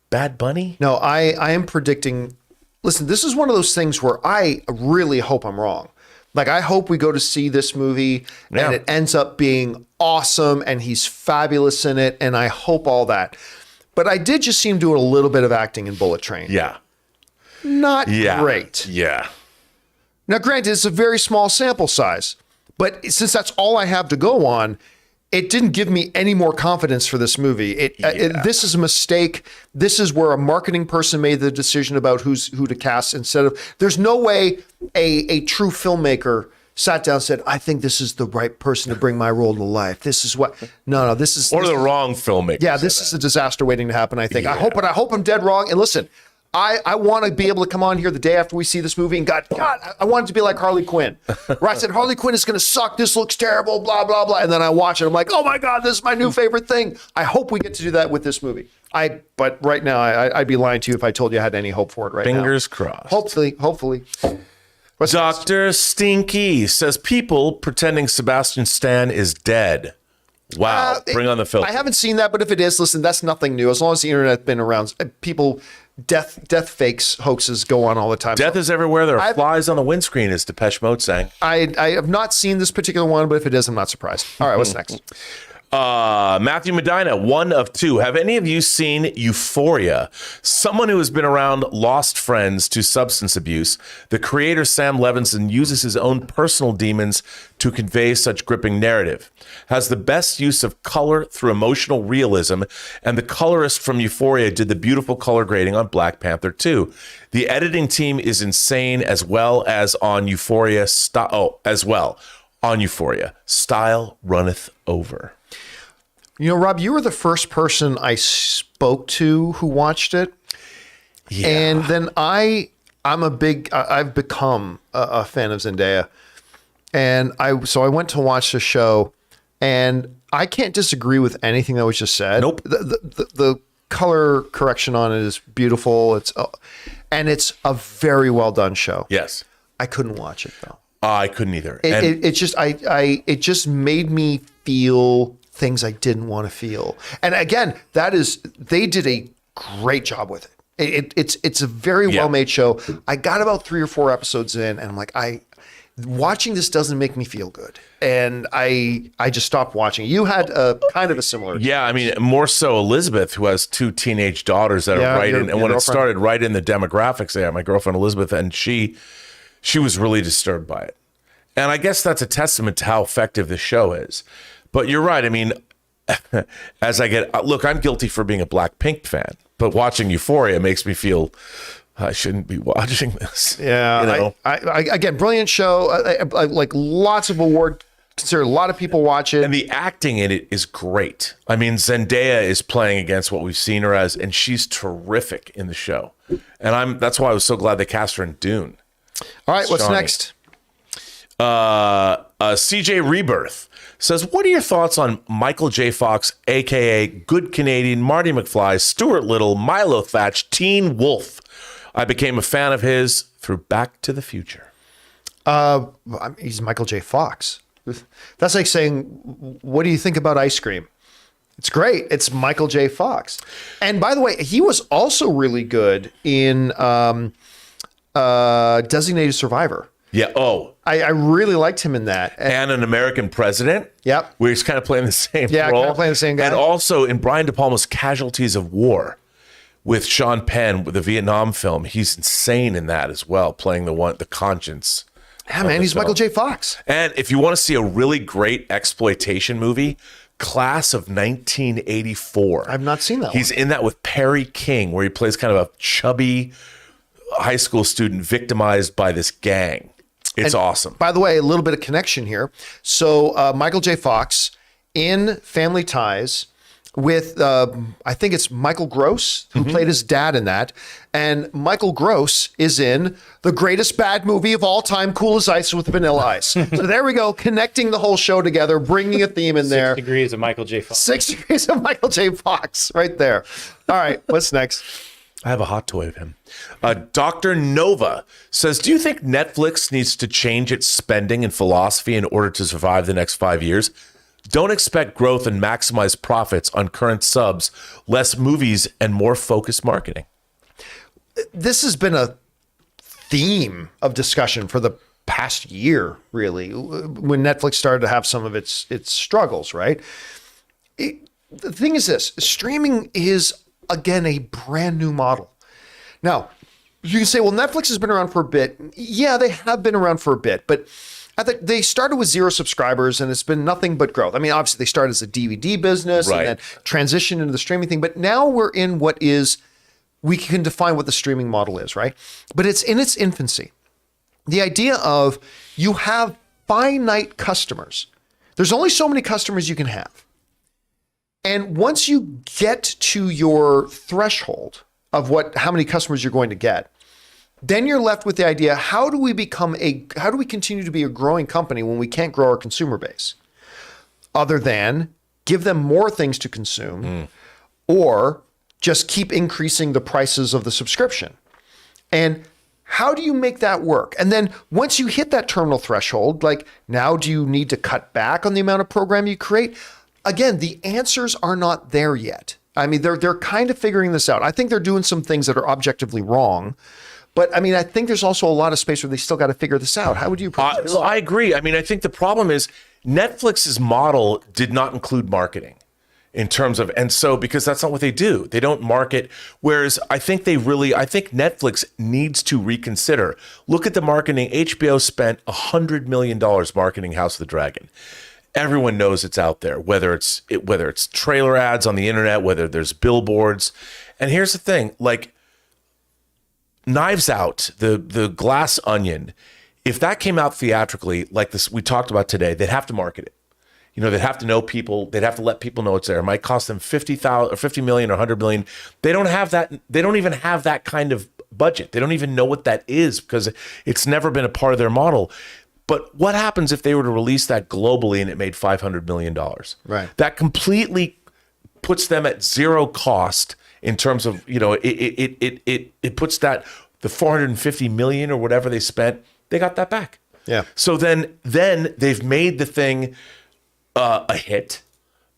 Bad Bunny? No, I am predicting. Listen, this is one of those things where I really hope I'm wrong. Like, I hope we go to see this movie and it ends up being awesome and he's fabulous in it, and I hope all that. But I did just see him doing a little bit of acting in Bullet Train. Yeah. Not great. Yeah. Now, granted, it's a very small sample size, but since that's all I have to go on, it didn't give me any more confidence for this movie. This is a mistake. This is where a marketing person made the decision about who to cast instead of. There's no way a true filmmaker sat down and said, I think this is the right person to bring my role to life. This is what. No, this is. Or the wrong filmmaker. Yeah, this is a disaster waiting to happen, I think. Yeah. I hope I'm dead wrong. And listen, I want to be able to come on here the day after we see this movie and God, I want it to be like Harley Quinn. Where I said, Harley Quinn is going to suck. This looks terrible, blah, blah, blah. And then I watch it. I'm like, oh my God, this is my new favorite thing. I hope we get to do that with this movie. But right now, I'd be lying to you if I told you I had any hope for it right now. Fingers crossed. Hopefully. Dr. Stinky says people pretending Sebastian Stan is dead. Wow. Bring on the filter. I haven't seen that, but if it is, listen, that's nothing new. As long as the internet's been around, people, death fakes, hoaxes go on all the time. Death is everywhere. There are flies on the windscreen, as Depeche Mode sang. I have not seen this particular one, but if it is, I'm not surprised. All right, what's next? Matthew Medina, 1 of 2. Have any of you seen Euphoria? Someone who has been around lost friends to substance abuse. The creator, Sam Levinson, uses his own personal demons to convey such gripping narrative. Has the best use of color through emotional realism, and the colorist from Euphoria did the beautiful color grading on Black Panther 2. The editing team is insane, as well as on Euphoria. On Euphoria. Style runneth over. You know, Rob, you were the first person I spoke to who watched it. Yeah. And then I've become a fan of Zendaya. And so I went to watch the show, and I can't disagree with anything that was just said. Nope. The color correction on it is beautiful. It's a very well done show. Yes. I couldn't watch it though. I couldn't either. It just made me feel things I didn't want to feel. And again, they did a great job with it. It's a very well-made show. I got about 3 or 4 episodes in, and I'm like, watching this doesn't make me feel good. And I just stopped watching. You had a kind of a similar. Yeah, I mean, more so Elizabeth, who has 2 teenage daughters that are right in, and when it started right in the demographics there, my girlfriend Elizabeth, and she was really disturbed by it. And I guess that's a testament to how effective this show is. But you're right. I mean, as look, I'm guilty for being a Blackpink fan, but watching Euphoria makes me feel I shouldn't be watching this. Yeah. You know? I again, brilliant show. Like lots of award considered. A lot of people watch it. And the acting in it is great. I mean, Zendaya is playing against what we've seen her as, and she's terrific in the show. And that's why I was so glad they cast her in Dune. All right, what's Shawnee. next? CJ Rebirth says, what are your thoughts on Michael J. Fox, a.k.a. Good Canadian, Marty McFly, Stuart Little, Milo Thatch, Teen Wolf? I became a fan of his through Back to the Future. He's Michael J. Fox. That's like saying, what do you think about ice cream? It's great. It's Michael J. Fox. And by the way, he was also really good in Designated Survivor. Yeah. Oh, I really liked him in that. and An American President. Yep. Where he's kind of playing the same Yeah, role. kind of playing the same guy. And also in Brian De Palma's Casualties of War with Sean Penn with the Vietnam film. He's insane in that as well, playing the conscience. Yeah, man, he's Michael J. Fox. And if you want to see a really great exploitation movie, Class of 1984. I've not seen that He's in that with Perry King, where he plays kind of a chubby high school student victimized by this gang. It's awesome. By the way, a little bit of connection here. So Michael J. Fox in Family Ties with, I think it's Michael Gross, who played his dad in that. And Michael Gross is in the greatest bad movie of all time, Cool as Ice with Vanilla Ice. So there we go, connecting the whole show together, bringing a theme in there. 6 degrees of Michael J. Fox. 6 degrees of Michael J. Fox right there. All right, what's next? I have a hot toy of him. Dr. Nova says, do you think Netflix needs to change its spending and philosophy in order to survive the next 5 years? Don't expect growth and maximize profits on current subs, less movies, and more focused marketing. This has been a theme of discussion for the past year, really, when Netflix started to have some of its struggles, right? The thing is this, streaming is, again, a brand new model. Now, you can say, well, Netflix has been around for a bit. Yeah, they have been around for a bit, but I think they started with 0 subscribers and it's been nothing but growth. I mean, obviously they started as a DVD business Right. and then transitioned into the streaming thing, but now we're in what is, we can define what the streaming model is, right? But it's in its infancy. The idea of you have finite customers. There's only so many customers you can have. And once you get to your threshold of how many customers you're going to get, then you're left with the idea, how do we continue to be a growing company when we can't grow our consumer base? Other than give them more things to consume or just keep increasing the prices of the subscription. And how do you make that work? And then once you hit that terminal threshold, like now do you need to cut back on the amount of program you create? Again, the answers are not there yet. I mean, they're kind of figuring this out. I think they're doing some things that are objectively wrong. But I mean, I think there's also a lot of space where they still got to figure this out. How would you approach this? I agree. I mean, I think the problem is Netflix's model did not include marketing in terms of, and so because that's not what they do. They don't market. Whereas I think Netflix needs to reconsider. Look at the marketing. HBO spent $100 million marketing House of the Dragon. Everyone knows it's out there, whether it's trailer ads on the internet, whether there's billboards. And here's the thing, like Knives Out, the Glass Onion, if that came out theatrically, like this we talked about today, they'd have to market it. You know, they'd have to know people, they'd have to let people know it's there. It might cost them $50 million or $100 million. They don't have that, they don't even have that kind of budget. They don't even know what that is because it's never been a part of their model. But what happens if they were to release that globally and it made $500 million? Right. That completely puts them at zero cost in terms of, you know, it puts that the $450 million or whatever they spent, they got that back. Yeah. So then they've made the thing a hit.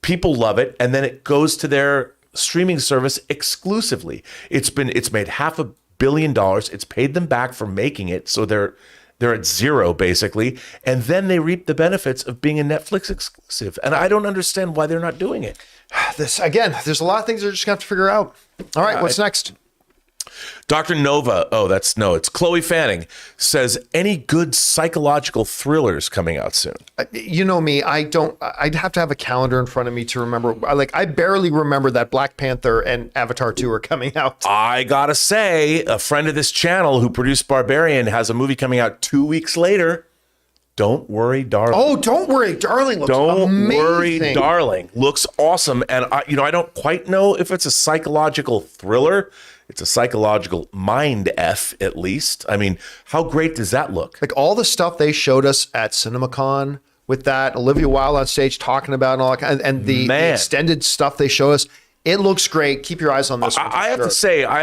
People love it, and then it goes to their streaming service exclusively. It's made $500 million. It's paid them back for making it, so they're at zero basically, and then they reap the benefits of being a Netflix exclusive. And I don't understand why they're not doing it. This again, there's a lot of things they're just gonna have to figure out. All right, what's next? Dr. Nova, it's Chloe Fanning, says, any good psychological thrillers coming out soon? You know me, I'd have to have a calendar in front of me to remember. I barely remember that Black Panther and Avatar 2 are coming out. I gotta say, a friend of this channel who produced Barbarian has a movie coming out 2 weeks later. Don't Worry, Darling. Oh, Don't Worry, Darling looks Don't Worry, amazing. Darling looks awesome. And I don't quite know if it's a psychological thriller. It's a psychological mind F, at least. I mean, how great does that look? Like all the stuff they showed us at CinemaCon with that, Olivia Wilde on stage talking about and all that, and the extended stuff they show us. It looks great. Keep your eyes on this one. I have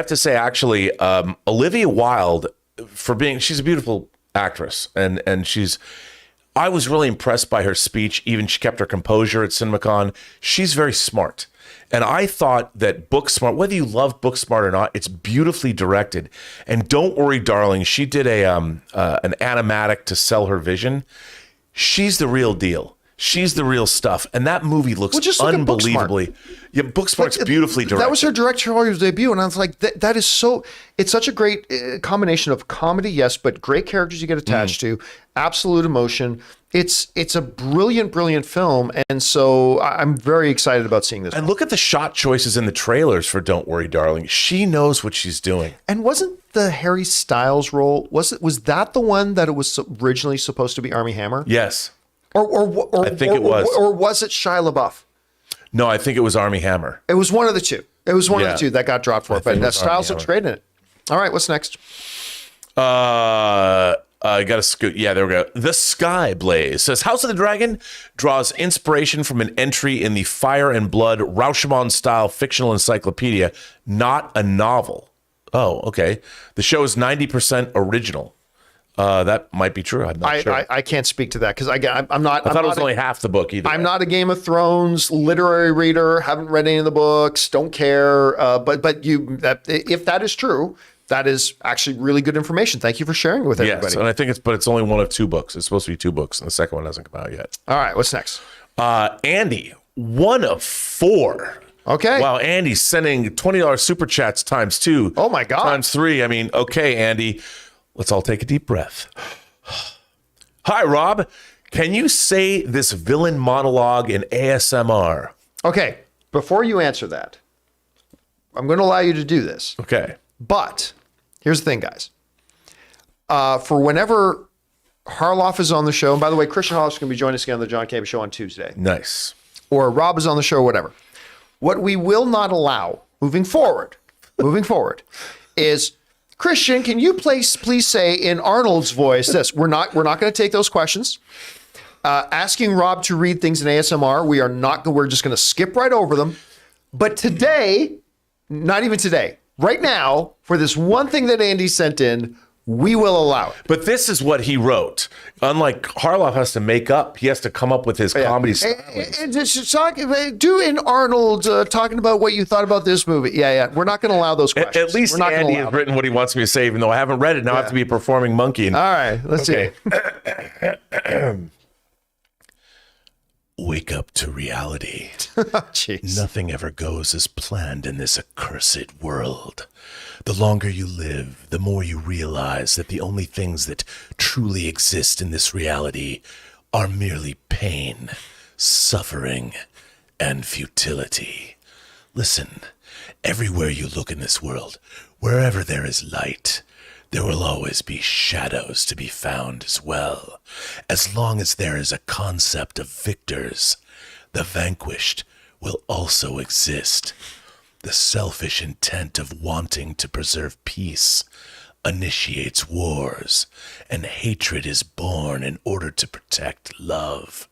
to say, actually, Olivia Wilde, she's a beautiful actress, and I was really impressed by her speech. Even she kept her composure at CinemaCon. She's very smart. And I thought that Booksmart, whether you love Booksmart or not, it's beautifully directed. And Don't Worry, Darling, she did an animatic to sell her vision. She's the real deal. She's the real stuff. And that movie looks unbelievably. Yeah, Booksmart's beautifully directed. That was her directorial debut. And I was like, that is so, it's such a great combination of comedy, yes, but great characters you get attached to, absolute emotion. It's a brilliant, brilliant film. And so I'm very excited about seeing this. And look at the shot choices in the trailers for Don't Worry, Darling. She knows what she's doing. And wasn't the Harry Styles role, was that the one that it was originally supposed to be Armie Hammer? Yes. Or I think it was. Or was it Shia LaBeouf? No, I think it was Armie Hammer. It was one of the two. It was one of the two that got dropped for it. But Styles looks great in it. All right, what's next? I got to scoot. Yeah, there we go. The Sky Blaze says House of the Dragon draws inspiration from an entry in the Fire and Blood Rashomon-style fictional encyclopedia, not a novel. Oh, okay. The show is 90% original. That might be true. I'm not sure. I can't speak to that because I'm not. I thought it was only half the book either. I'm not a Game of Thrones literary reader. Haven't read any of the books. Don't care. But if that is true, that is actually really good information. Thank you for sharing it with everybody. Yes, and I think it's only one of 2 books. It's supposed to be 2 books, and the second one hasn't come out yet. All right, what's next? Andy, 1 of 4. Okay. Wow, Andy's sending $20 super chats times 2. Oh my God. Times 3. I mean, okay, Andy. Let's all take a deep breath. Hi, Rob. Can you say this villain monologue in ASMR? Okay. Before you answer that, I'm going to allow you to do this. Okay. But here's the thing, guys. For whenever Harloff is on the show, and by the way, Christian Harloff is going to be joining us again on the John Campea Show on Tuesday. Nice. Or Rob is on the show or whatever. What we will not allow moving forward is, Christian, can you please say in Arnold's voice this? We're not going to take those questions. Asking Rob to read things in ASMR, we're just going to skip right over them. But today, not even today, right now, for this one thing that Andy sent in, we will allow it. But this is what he wrote. Unlike Harloff has to make up, he has to come up with his comedy style. Do in Arnold talking about what you thought about this movie. Yeah. We're not going to allow those questions. At least Andy has written what he wants me to say, even though I haven't read it. Now I have to be a performing monkey. All right, let's see. Wake up to reality. Jeez. Nothing ever goes as planned in this accursed world. The longer you live, the more you realize that the only things that truly exist in this reality are merely pain, suffering, and futility. Listen, everywhere you look in this world, wherever there is light, there will always be shadows to be found as well. As long as there is a concept of victors, the vanquished will also exist. The selfish intent of wanting to preserve peace initiates wars, and hatred is born in order to protect love.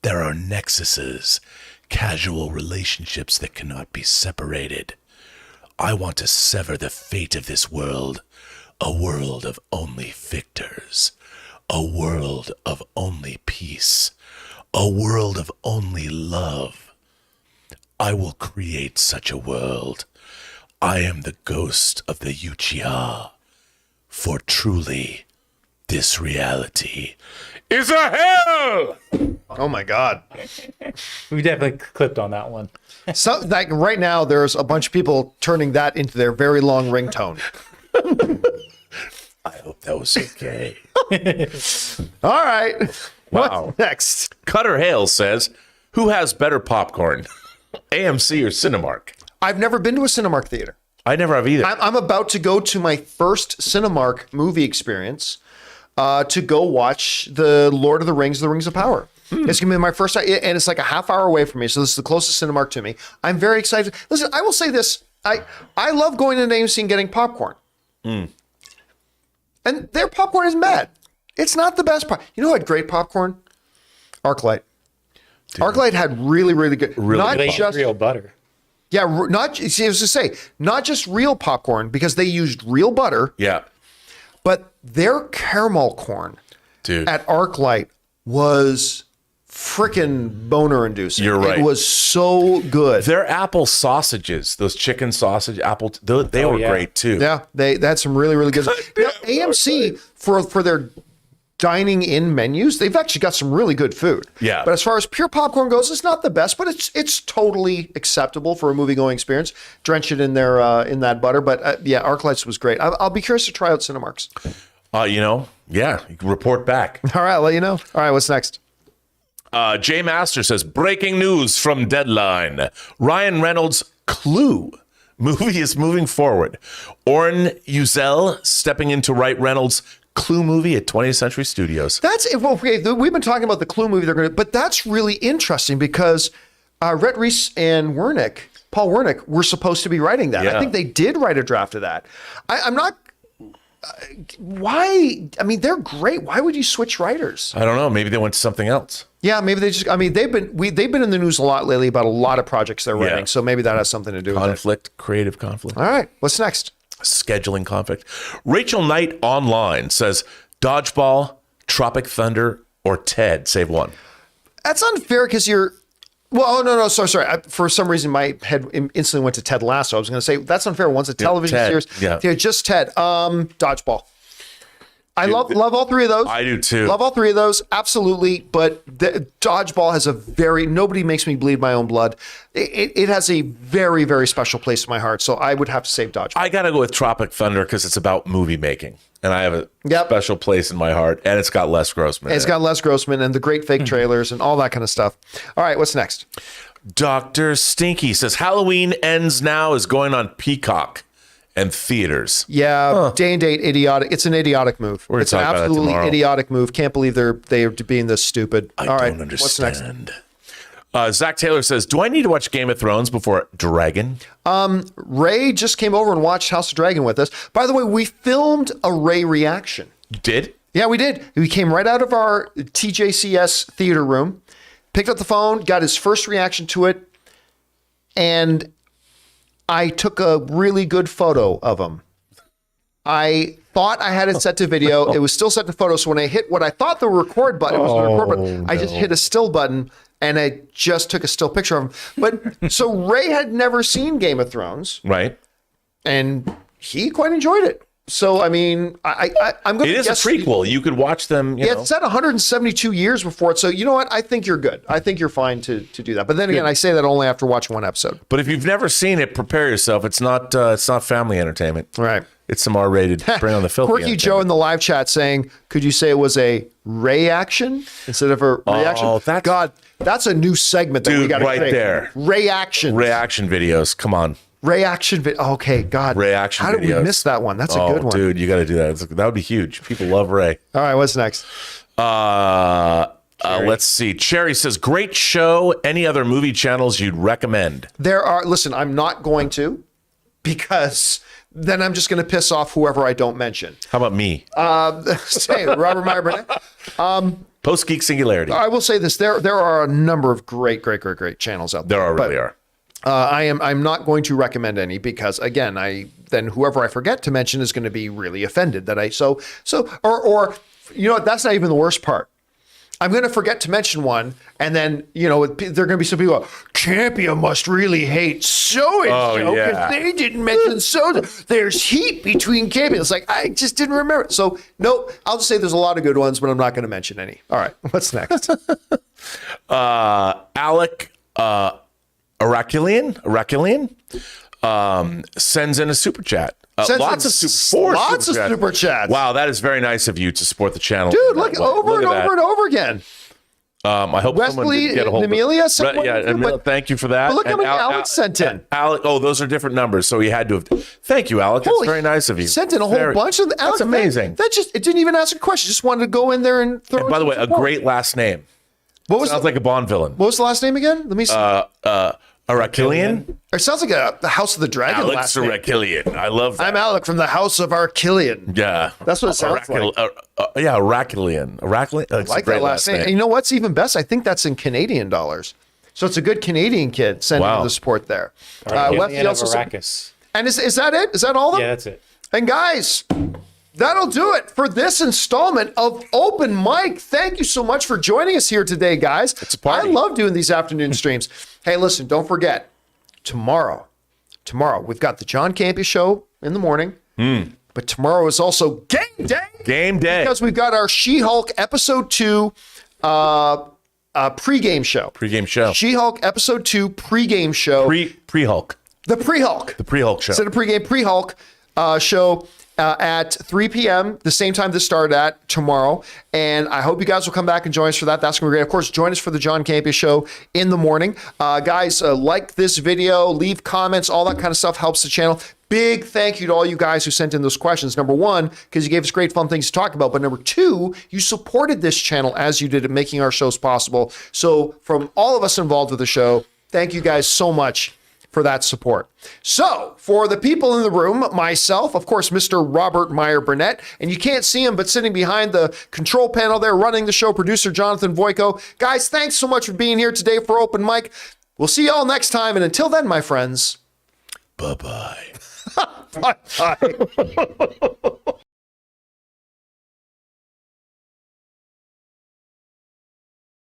There are nexuses, casual relationships that cannot be separated. I want to sever the fate of this world, a world of only victors, a world of only peace, a world of only love. I will create such a world. I am the ghost of the Uchiha. For truly, this reality is a hell! Oh my God. We definitely clipped on that one. So, like right now, there's a bunch of people turning that into their very long ringtone. I hope that was okay. All right. Wow. What's next? Cutter Hale says, who has better popcorn? AMC or Cinemark? I've never been to a Cinemark theater. I never have either. I'm about to go to my first Cinemark movie experience. to go watch the Lord of the Rings, The Rings of Power. It's going to be my first time, and it's like a half hour away from me, so this is the closest Cinemark to me. I'm very excited. Listen, I will say this. I love going to an AMC and getting popcorn. And their popcorn isn't bad. It's not the best part. You know what? Great popcorn? ArcLight. ArcLight had really, really good. Not just real butter. Yeah, not. See, I was to say, not just real popcorn because they used real butter. Yeah. But their caramel corn at ArcLight was freaking boner inducing. You're right. It was so good. Their apple sausages, those chicken sausage they were great too. Yeah, they had some really, really good. Now, AMC for their dining in menus, they've actually got some really good food. Yeah. But as far as pure popcorn goes, it's not the best, but it's totally acceptable for a movie going experience. Drench it in there in that butter. But yeah, ArcLights was great. I'll be curious to try out Cinemarks. You can report back. All right, I'll let you know. All right, what's next? Jay Master says, breaking news from Deadline. Ryan Reynolds' Clue movie is moving forward. Oren Uzel stepping in to write Reynolds' Clue movie at 20th Century Studios. We've been talking about the Clue movie but that's really interesting because Rhett Reese and Paul Wernick were supposed to be writing that. Yeah. I think they did write a draft of that. I'm not. Why? I mean, they're great. Why would you switch writers? I don't know. Maybe they went to something else. Yeah, maybe they just. I mean, they've been in the news a lot lately about a lot of projects they're writing. So maybe that has something to do with it. Creative conflict. All right, what's next? Scheduling conflict. Rachel Knight Online says, Dodgeball, Tropic Thunder, or Ted. Save one. That's unfair because you're. Well, oh, no, sorry. For some reason, my head instantly went to Ted Lasso. I was going to say, that's unfair. One's a television series. Yeah, just Ted. Dodgeball. I love all three of those. I do too. Love all three of those, absolutely. But Dodgeball has nobody makes me bleed my own blood. It has a very, very special place in my heart. So I would have to save Dodgeball. I got to go with Tropic Thunder because it's about movie making. And I have a special place in my heart. And it's got Les Grossman. It's got Les Grossman and the great fake trailers and all that kind of stuff. All right, what's next? Dr. Stinky says, Halloween Ends Now is going on Peacock and theaters. Yeah, day and date, idiotic. It's an idiotic move. It's an absolutely idiotic move. Can't believe they're being this stupid. I don't understand. What's next? Zach Taylor says, do I need to watch Game of Thrones before Dragon? Ray just came over and watched House of Dragon with us. By the way, we filmed a Ray reaction. You did? Yeah, we did. We came right out of our TJCS theater room, picked up the phone, got his first reaction to it, and I took a really good photo of him. I thought I had it set to video. It was still set to photo. So when I hit what I thought the record button was the record button, I just hit a still button and I just took a still picture of him. But so Ray had never seen Game of Thrones. Right. And he quite enjoyed it. So, I mean, I'm going to guess. It is a prequel. You could watch them. It's set 172 years before it. So, you know what? I think you're good. I think you're fine to do that. But then again, I say that only after watching one episode. But if you've never seen it, prepare yourself. It's not family entertainment. Right. It's some R-rated, bring on the filthy. Quirky Joe in the live chat saying, could you say it was a Ray-action instead of a reaction? Oh, that's a new segment that we got to right there. Reaction videos. Come on. Reaction video. Okay, God. Reaction videos. How did we miss that one? That's a good one. Dude, you got to do that. That would be huge. People love Ray. All right, what's next? Let's see. Cherry says, great show. Any other movie channels you'd recommend? Listen, I'm not going to because then I'm just going to piss off whoever I don't mention. How about me? Say Robert Meyer Burnett. Post Geek Singularity. I will say this. There are a number of great channels out there. There really are. I'm not going to recommend any because again, then whoever I forget to mention is going to be really offended that or you know what, that's not even the worst part. I'm going to forget to mention one, and then there are going to be some people. Campea must really hate so and so because they didn't mention so. There's heat between Campea. It's like I just didn't remember it. So no, I'll just say there's a lot of good ones, but I'm not going to mention any. All right, what's next? Alec. Araculian sends in a super chat. Lots of super chats. Wow, that is very nice of you to support the channel. Dude, look over and over and over again. I hope someone Wesley did get a hold Amelia of sent one in, but- thank you for that. But look how And many Alex sent in. Alec, oh, those are different numbers, so he had to have. Thank you, Alec. That's Holy- very nice of you. Sent in a whole bunch of Alex. That's amazing. That just, it didn't even ask a question. Just wanted to go in there and throw. And by the way, a great last name. What was Sounds like a Bond villain. What was the last name again? Let me see. Arakilian? It sounds like the House of the Dragon. Alex last name. Arakilian. I love that. I'm Alec from the House of Arkillian. Yeah. That's what it sounds like. Yeah, Arakilian. Arakilian? I like that last name. And you know what's even best? I think that's in Canadian dollars. So it's a good Canadian kid sending the support there. Wesley also Arrakis. And is that it? Is that all of them? Yeah, that's it. And guys, that'll do it for this installment of Open Mic. Thank you so much for joining us here today, guys. It's a party. I love doing these afternoon streams. Hey, listen, don't forget, tomorrow, we've got the John Campea Show in the morning. But tomorrow is also game day. Game day. Because we've got our She-Hulk episode 2 pregame show. Pre-game show. She-Hulk episode 2 pregame show. Pre-Hulk. The pre-Hulk. The pre-Hulk show. Instead of pregame, pre-Hulk show at 3 p.m., the same time this started at tomorrow. And I hope you guys will come back and join us for that. That's going to be great. Of course, join us for the John Campea Show in the morning. Guys, like this video, leave comments, all that kind of stuff helps the channel. Big thank you to all you guys who sent in those questions. Number one, because you gave us great fun things to talk about. But number two, you supported this channel as you did in making our shows possible. So from all of us involved with the show, thank you guys so much for that support. So for the people in the room, myself, of course, Mr. Robert Meyer Burnett, and you can't see him, but sitting behind the control panel there, running the show, producer Jonathan Voico. Guys, thanks so much for being here today for Open Mic. We'll see y'all next time. And until then, my friends, Bye-bye. bye-bye.